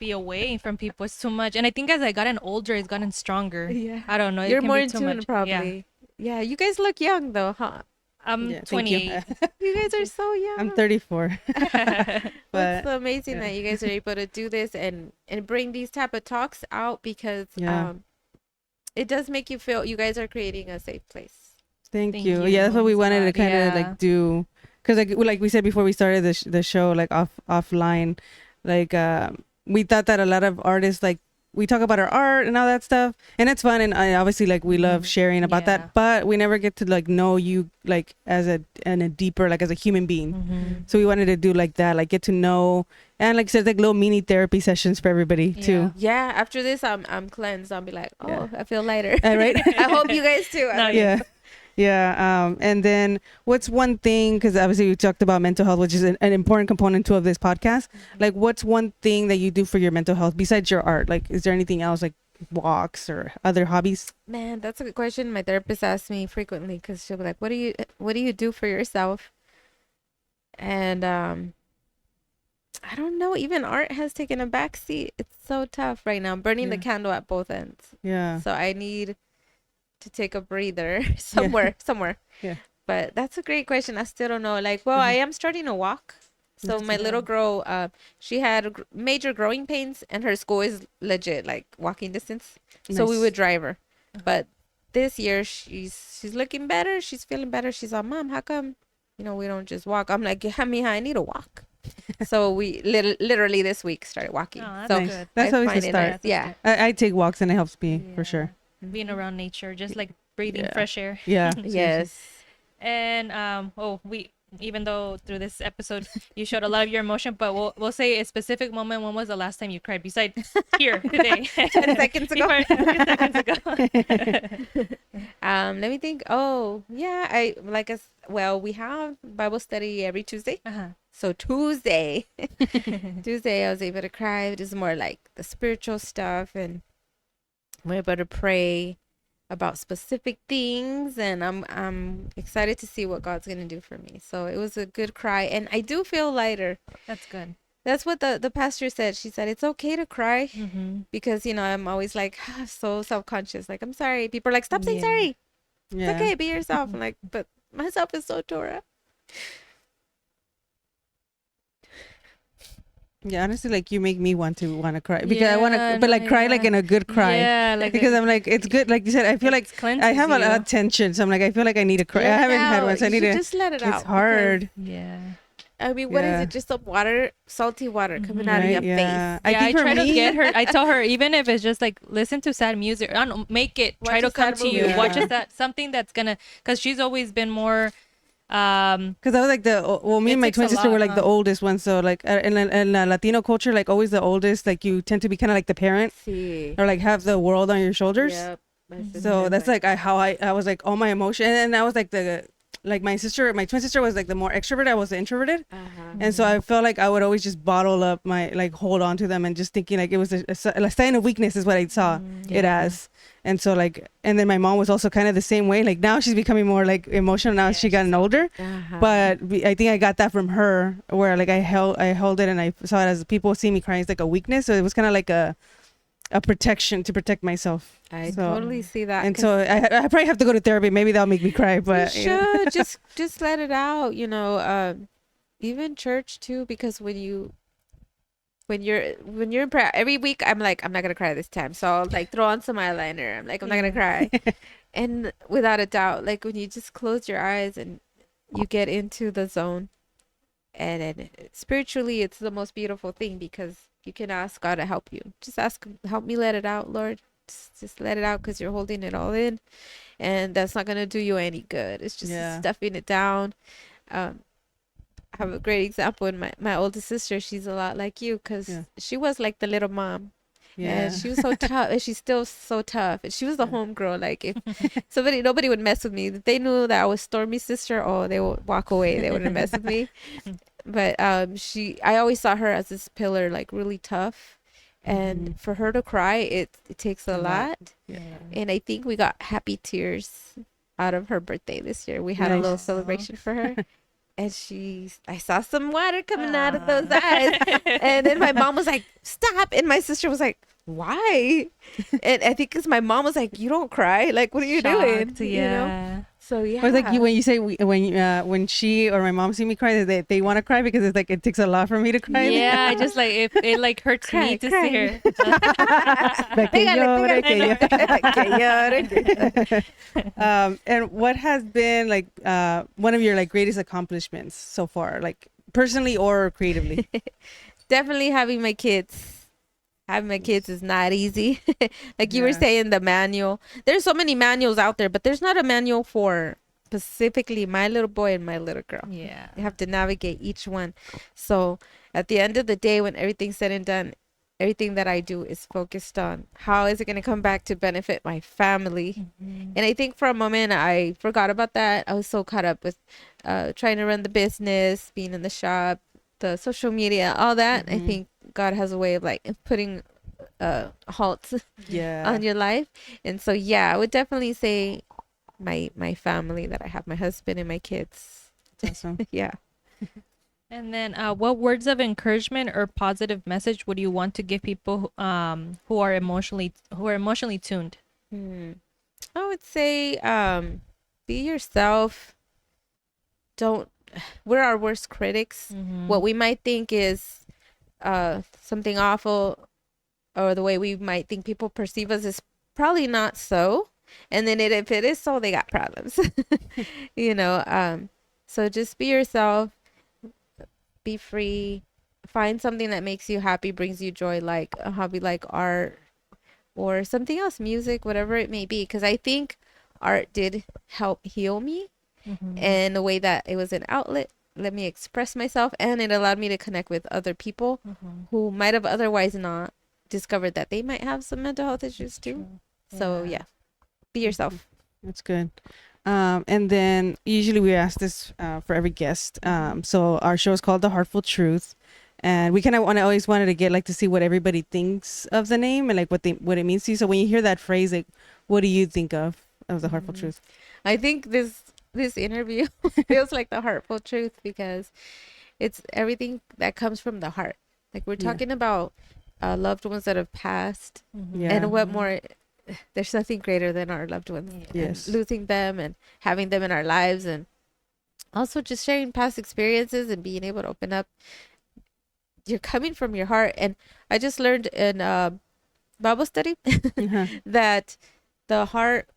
Speaker 2: be away from people. It's too much. And I think as I gotten older, it's gotten stronger.
Speaker 4: Yeah.
Speaker 2: I don't know. It
Speaker 4: You're
Speaker 2: can
Speaker 4: more
Speaker 2: be
Speaker 4: in
Speaker 2: too
Speaker 4: tune,
Speaker 2: much.
Speaker 4: probably. Yeah, you guys look young though, huh?
Speaker 2: I'm
Speaker 1: Yeah, thank you.
Speaker 2: 28.
Speaker 4: You guys are so young.
Speaker 1: I'm 34.
Speaker 4: It's
Speaker 1: But
Speaker 4: so amazing that you guys are able to do this and bring these type of talks out, because
Speaker 1: Yeah.
Speaker 4: it does make you feel you guys are creating a safe place.
Speaker 1: Thank
Speaker 2: Thank
Speaker 1: you.
Speaker 2: you.
Speaker 1: Yeah, that's what we
Speaker 2: Thanks a
Speaker 1: wanted to
Speaker 2: lot.
Speaker 1: kind of
Speaker 2: Yeah.
Speaker 1: like do, because like we said before we started the show, like offline, like we thought that a lot of artists, like we talk about our art and all that stuff, and it's fun, and obviously like we love sharing about
Speaker 2: Yeah.
Speaker 1: that, but we never get to like know you like as a deeper, like as a human being. So we wanted to do like that, like get to know, and like said, like little mini therapy sessions for everybody too.
Speaker 4: Yeah, after this I'm cleansed. I'll be like, oh,
Speaker 1: Yeah.
Speaker 4: I feel lighter.
Speaker 1: Right?
Speaker 4: I hope you guys too. I
Speaker 2: No,
Speaker 4: don't know.
Speaker 1: Yeah. Yeah. And then what's one thing, because obviously we talked about mental health, which is an important component too of this podcast. Like what's one thing that you do for your mental health besides your art? Like, is there anything else, like walks or other hobbies?
Speaker 4: Man, that's a good question. My therapist asks me frequently, because she'll be like, what do you do for yourself? And I don't know, even art has taken a back seat. It's so tough right now. I'm burning the
Speaker 1: Yeah.
Speaker 4: candle at both ends.
Speaker 1: Yeah.
Speaker 4: So I need to take a breather somewhere.
Speaker 1: Yeah.
Speaker 4: But that's a great question. I still don't know. Like, well, I am starting to walk.
Speaker 3: So my little girl, she had major growing pains, and her school is legit like walking distance. So we
Speaker 1: Nice.
Speaker 3: would drive her. But this year she's looking better. She's feeling better. She's all, Mom, how come, we don't just walk? I'm like, yeah, mija, I need to walk. So we literally this week started walking.
Speaker 2: Oh, that's
Speaker 3: So
Speaker 2: good.
Speaker 1: That's
Speaker 3: I
Speaker 1: always the
Speaker 3: find it
Speaker 1: start.
Speaker 3: nice. Yeah.
Speaker 1: I take walks and it helps me for sure.
Speaker 2: Being around nature, just like breathing
Speaker 1: Yeah.
Speaker 2: fresh air.
Speaker 1: Yeah.
Speaker 3: Yes.
Speaker 2: And even though through this episode you showed a lot of your emotion, but we'll say a specific moment. When was the last time you cried? Besides here today,
Speaker 3: 10 seconds ago.
Speaker 2: 10 seconds ago.
Speaker 3: Let me think. Oh, yeah. We have Bible study every Tuesday.
Speaker 2: Uh-huh.
Speaker 3: So Tuesday, I was able to cry. It is more like the spiritual stuff, and we're able to pray about specific things, and I'm excited to see what God's gonna do for me. So it was a good cry, and I do feel lighter.
Speaker 2: That's good.
Speaker 3: That's what the pastor said. She said it's okay to cry because I'm always like so self-conscious. Like, I'm sorry. People are like, stop saying sorry.
Speaker 1: Yeah.
Speaker 3: It's okay, be yourself. I'm like, but myself is so tore up.
Speaker 1: Yeah, honestly, like you make me want to cry because I want
Speaker 2: Yeah,
Speaker 1: to, but like
Speaker 2: no,
Speaker 1: cry
Speaker 2: yeah.
Speaker 1: like in a good cry.
Speaker 2: Yeah, like
Speaker 1: Because I'm like, it's good. Like you said, I feel like I have a lot of tension, so I'm like, I feel like I need to cry. I haven't had one, so I need to.
Speaker 3: just let it out.
Speaker 1: It's hard.
Speaker 2: Yeah.
Speaker 3: I mean, what is
Speaker 1: Yeah.
Speaker 3: it? Just some water, salty water coming out of your
Speaker 1: Yeah.
Speaker 3: face.
Speaker 1: I think for
Speaker 2: try to
Speaker 1: me,
Speaker 2: get her. I tell her, even if it's just like listen to sad music, I don't know, make it. Try
Speaker 3: Watch
Speaker 2: to
Speaker 3: a
Speaker 2: come
Speaker 3: sad
Speaker 2: to you.
Speaker 1: movie.
Speaker 2: Watch
Speaker 1: Yeah.
Speaker 2: that something that's gonna, because she's always been more.
Speaker 1: because I was like me
Speaker 2: It
Speaker 1: and my
Speaker 2: takes
Speaker 1: twin
Speaker 2: a
Speaker 1: sister
Speaker 2: lot,
Speaker 1: were like
Speaker 2: huh?
Speaker 1: the oldest one, so like in Latino culture, like always the oldest, like you tend to be kind of like the parent
Speaker 3: See.
Speaker 1: or like have the world on your shoulders.
Speaker 3: Yep. My sister
Speaker 1: So
Speaker 3: is
Speaker 1: that's like how I was like all my emotion, and I was like my twin sister was like the more extrovert. I was the introverted. And so I felt like I would always just bottle up hold on to them and just thinking like it was a sign of weakness is what I saw it as. And so and then my mom was also kind of the same way. Like now she's becoming more like emotional now as she gotten older. But I think I got that from her where like I held it and I saw it as people see me crying as like a weakness. So it was kind of like a protection to protect myself.
Speaker 3: I
Speaker 1: So-
Speaker 3: totally see that.
Speaker 1: And so I probably have to go to therapy. Maybe that'll make me cry, but
Speaker 3: you should just let it out. Even church too, because when you're in prayer every week, I'm like, I'm not gonna cry this time, so I'll like throw on some eyeliner. I'm like, I'm not gonna cry. And without a doubt, like when you just close your eyes and you get into the zone, and spiritually it's the most beautiful thing because you can ask God to help you. Just ask him, help me let it out, Lord. Just let it out, because you're holding it all in, and that's not gonna do you any good. It's just stuffing it down. I have a great example in my oldest sister. She's a lot like you, because she was like the little mom.
Speaker 1: yeah.
Speaker 3: And she was so tough, and she's still so tough. And she was the home girl. Like if nobody would mess with me. If they knew that I was Stormy's sister, they would walk away. They wouldn't mess with me. But I always saw her as this pillar, like really tough. And for her to cry, it takes a lot.
Speaker 1: Yeah.
Speaker 3: And I think we got happy tears out of her birthday this year. We had a little
Speaker 1: Nice.
Speaker 3: celebration for her. And I saw some water coming out of those eyes. And then my mom was like, stop. And my sister was like, why? And I think because my mom was like, you don't cry. Like, what are you doing?
Speaker 2: Shocked, yeah.
Speaker 3: So, yeah.
Speaker 1: Or like when you say when she or my mom see me cry, they want to cry because it's like it takes a lot for me to cry.
Speaker 2: Yeah, I just like it like hurts me to see her.
Speaker 1: Like, que llore, que llore. And what has been like one of your like greatest accomplishments so far, like personally or creatively?
Speaker 3: Definitely having my kids. Having my kids is not easy. Like you were
Speaker 1: Yeah.
Speaker 3: saying, the manual. There's so many manuals out there, but there's not a manual for specifically my little boy and my little girl.
Speaker 2: Yeah.
Speaker 3: You have to navigate each one. So at the end of the day, when everything's said and done, everything that I do is focused on how is it going to come back to benefit my family. And I think for a moment I forgot about that. I was so caught up with trying to run the business, being in the shop, the social media, all that. I think God has a way of like putting halts on your life. And so I would definitely say my family, that I have my husband and my kids.
Speaker 1: That's awesome.
Speaker 3: Yeah.
Speaker 2: And then what words of encouragement or positive message would you want to give people who are emotionally tuned?
Speaker 3: I would say be yourself. Don't
Speaker 4: we're our worst critics. What we might think is something awful, or the way we might think people perceive us, is probably not so. And then if it is so, they got problems. You know, so just be yourself, be free, find something that makes you happy, brings you joy, like a hobby like art or something else, music, whatever it may be. Because I think art did help heal me in a way that it was an outlet, let me express myself, and it allowed me to connect with other people who might have otherwise not discovered that they might have some mental health issues too. So yeah, be yourself.
Speaker 1: That's good. And then usually we ask this for every guest. So our show is called The Heartful Truth, and we kind of always wanted to get like to see what everybody thinks of the name and like what it means to you. So when you hear that phrase, like, what do you think of the Heartful Truth?
Speaker 4: I think this interview feels like the heartful truth because it's everything that comes from the heart. Like we're talking about loved ones that have passed, and what more? There's nothing greater than our loved ones.
Speaker 1: Yes.
Speaker 4: And losing them and having them in our lives, and also just sharing past experiences and being able to open up. You're coming from your heart. And I just learned in Bible study that the heart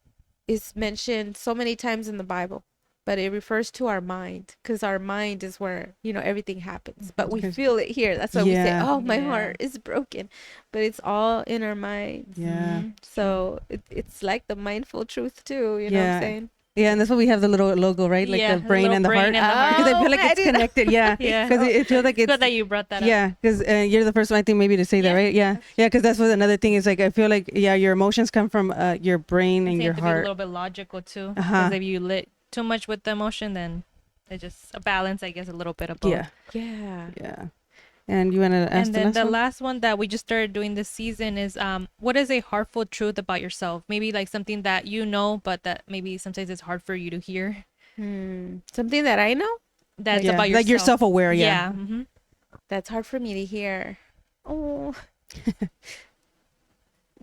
Speaker 4: is mentioned so many times in the Bible, but it refers to our mind, because our mind is where, you know, everything happens, but we feel it here. That's why we say, oh, my heart is broken, but it's all in our minds. So it's like the mindful truth too, you know what I'm saying?
Speaker 1: Yeah, and that's why we have the little logo, right? Like the brain and the heart. Because I feel like it's connected. Yeah. Because it feels like it's
Speaker 2: good that you brought that up.
Speaker 1: Yeah, because you're the first one, I think, maybe to say that, right? Yeah. Yeah, because that's what another thing is. Like, I feel like, your emotions come from your brain and your
Speaker 2: to
Speaker 1: heart.
Speaker 2: be a little bit logical too. Because if you lit too much with the emotion, then it's just a balance, I guess, a little bit of both.
Speaker 1: Yeah. And you want to ask
Speaker 2: and then the last one that we just started doing this season is what is a heartful truth about yourself? Maybe like something that you know, but that maybe sometimes it's hard for you to hear.
Speaker 4: Something that I know
Speaker 2: that's about yourself.
Speaker 1: Like you're self-aware.
Speaker 4: That's hard for me to hear. Oh,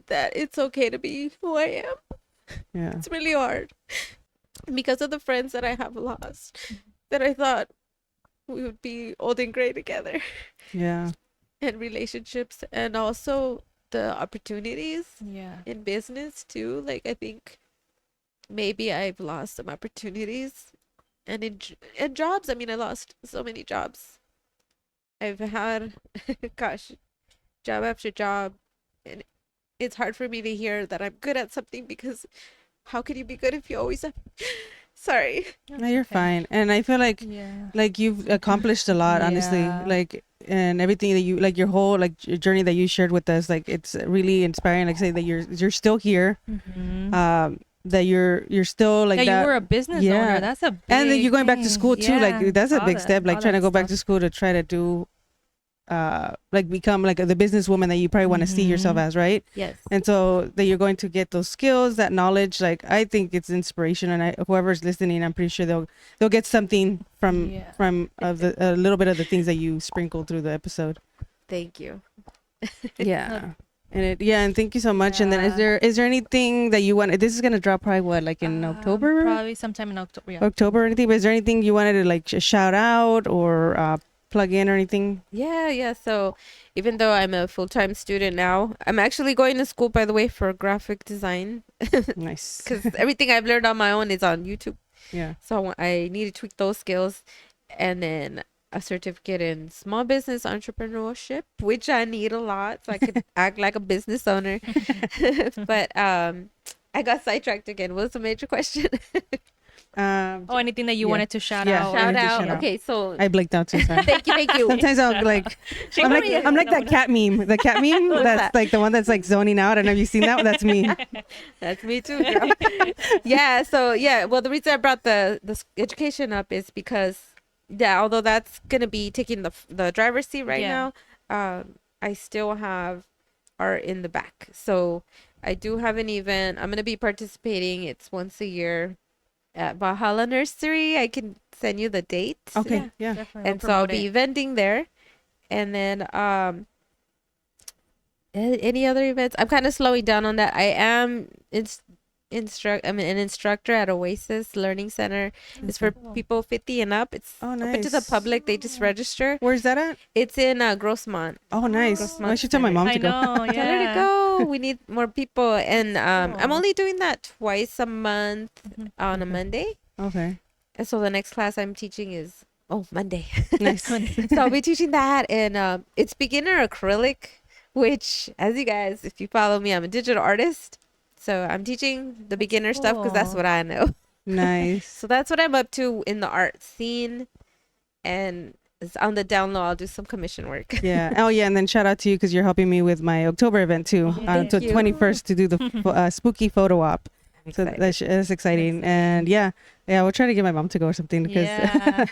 Speaker 4: that it's okay to be who I am. It's really hard because of the friends that I have lost, that I thought we would be old and gray together. And relationships, and also the opportunities in business too. Like I think maybe I've lost some opportunities, and in jobs. I mean, I lost so many jobs. I've had job after job, and it's hard for me to hear that I'm good at something, because how can you be good if you always have sorry.
Speaker 1: No, you're fine. And I feel like you've accomplished a lot, honestly. Like, and everything that you, like, your whole like journey that you shared with us, like, it's really inspiring. Like, say that you're still here. That you're still like that.
Speaker 2: You were a business owner. That's a big
Speaker 1: and then you're going back to school too. Like, that's a big step. Like, trying to go back to school to try to do like become like the businesswoman that you probably want to see yourself as, right?
Speaker 4: Yes.
Speaker 1: And so that you're going to get those skills, that knowledge. Like, I think it's inspiration, and whoever's listening, I'm pretty sure they'll get something from a little bit of the things that you sprinkled through the episode.
Speaker 4: Thank you.
Speaker 1: And thank you so much. And then is there anything that you want? This is gonna drop probably like in October?
Speaker 2: Probably sometime in October.
Speaker 1: October or anything. But is there anything you wanted to like shout out or plug in or anything?
Speaker 4: So even though I'm a full-time student now, I'm actually going to school, by the way, for graphic design.
Speaker 1: Nice.
Speaker 4: Because everything I've learned on my own is on YouTube. So I need to tweak those skills, and then a certificate in small business entrepreneurship, which I need a lot so I could act like a business owner. But I got sidetracked again. What's the major question?
Speaker 2: Anything that you wanted to shout out?
Speaker 4: Shout out. Okay, so
Speaker 1: I blanked out too. Sorry.
Speaker 4: Thank you.
Speaker 1: Sometimes I'm like that cat meme. The cat meme that's like the one that's like zoning out. I don't know if you've seen that. That's me.
Speaker 4: That's me too, girl. Well, the reason I brought the education up is because although that's gonna be taking the driver's seat right now, I still have art in the back. So I do have an event. I'm gonna be participating. It's once a year at Valhalla Nursery. I can send you the date.
Speaker 1: Okay. Yeah.
Speaker 2: Definitely.
Speaker 4: And so I'll be vending there. And then any other events? I'm kind of slowing down on that. I am an instructor at Oasis Learning Center. It's for people 50 and up. It's
Speaker 1: Oh,
Speaker 4: open to the
Speaker 1: nice.
Speaker 4: public. They just register.
Speaker 1: Where's that at?
Speaker 4: It's in Grossmont.
Speaker 1: Oh, nice.
Speaker 4: Grossmont
Speaker 1: I should tell my mom
Speaker 2: I
Speaker 1: to go.
Speaker 2: know.
Speaker 4: Tell her to
Speaker 2: Yeah.
Speaker 4: go. We need more people. And I'm
Speaker 2: cool.
Speaker 4: only doing that twice a month on a Monday.
Speaker 1: Okay.
Speaker 4: And so the next class I'm teaching is Monday.
Speaker 1: Nice.
Speaker 4: So I'll be teaching that, and it's beginner acrylic, which, as you guys, if you follow me, I'm a digital artist. So I'm teaching the beginner stuff because that's
Speaker 2: cool.
Speaker 4: what I know.
Speaker 1: Nice.
Speaker 4: So that's what I'm up to in the art scene, and it's on the down low. I'll do some commission work.
Speaker 1: Yeah. Oh, yeah. And then shout out to you because you're helping me with my October event too.
Speaker 4: thank
Speaker 1: So
Speaker 4: you.
Speaker 1: 21st to do the spooky photo op. So
Speaker 4: Excited.
Speaker 1: that's exciting. And yeah, we'll try to get my mom to go or something because
Speaker 2: Yeah.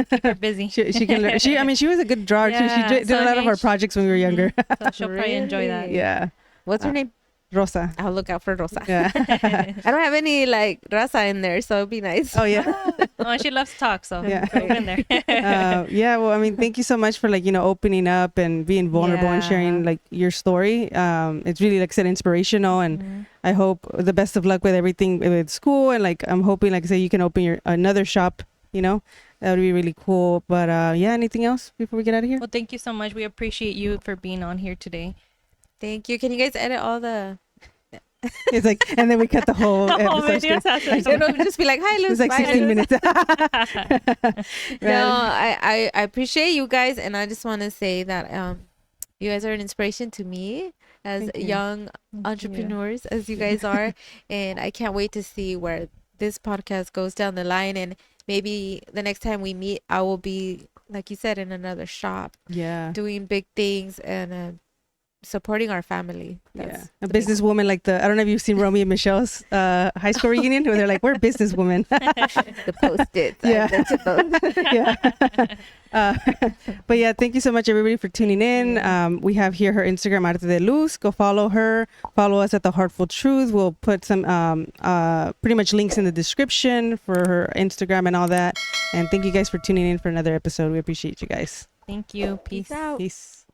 Speaker 2: Keep her busy.
Speaker 1: she can learn. I mean, she was a good drawer too. She
Speaker 2: Yeah,
Speaker 1: did a lot of our
Speaker 2: H.
Speaker 1: projects when we were younger.
Speaker 2: So she'll probably enjoy that.
Speaker 4: Really?
Speaker 1: Yeah.
Speaker 4: What's her name?
Speaker 1: Rosa.
Speaker 4: I'll look out for Rosa.
Speaker 1: Yeah.
Speaker 4: I don't have any like raza in there, so it'd be nice.
Speaker 1: Oh, yeah.
Speaker 2: Oh, she loves to talk, so
Speaker 1: Yeah.
Speaker 2: throw it in there.
Speaker 1: Yeah. Well, I mean, thank you so much for opening up and being vulnerable and sharing
Speaker 2: Yeah.
Speaker 1: your story. It's really, like I said, inspirational, and I hope the best of luck with everything with school. And I'm hoping, like I said, you can open another shop. That would be really cool. But yeah, anything else before we get out of here?
Speaker 2: Well, thank you so much. We appreciate you for being on here today.
Speaker 4: Thank you. Can you guys edit all the?
Speaker 1: It's like, and then we cut the whole
Speaker 2: The whole
Speaker 1: episode.
Speaker 2: video
Speaker 4: It'll just be like, "Hi, Luz."
Speaker 1: It's like
Speaker 4: bye,
Speaker 1: 16
Speaker 4: Luz."
Speaker 1: minutes.
Speaker 4: No, I appreciate you guys, and I just want to say that you guys are an inspiration to me as
Speaker 1: Thank you.
Speaker 4: young entrepreneurs, as you guys are, and I can't wait to see where this podcast goes down the line. And maybe the next time we meet, I will be, like you said, in another shop
Speaker 1: Yeah.
Speaker 4: doing big things and supporting our family.
Speaker 1: Yeah,
Speaker 4: That's
Speaker 1: a
Speaker 4: the big-
Speaker 1: businesswoman like I don't know if you've seen Romy and Michelle's high school reunion where they're like, we're businesswomen.
Speaker 4: the Post-its.
Speaker 1: Yeah.
Speaker 4: I mentioned those.
Speaker 1: Yeah. But yeah, thank you so much everybody for tuning in. We have here her Instagram, Arte De Luz. Go follow her. Follow us at the Heartful Truth. We'll put some pretty much links in the description for her Instagram and all that. And thank you guys for tuning in for another episode. We appreciate you guys.
Speaker 2: Thank you. Peace.
Speaker 4: Peace out.
Speaker 1: Peace.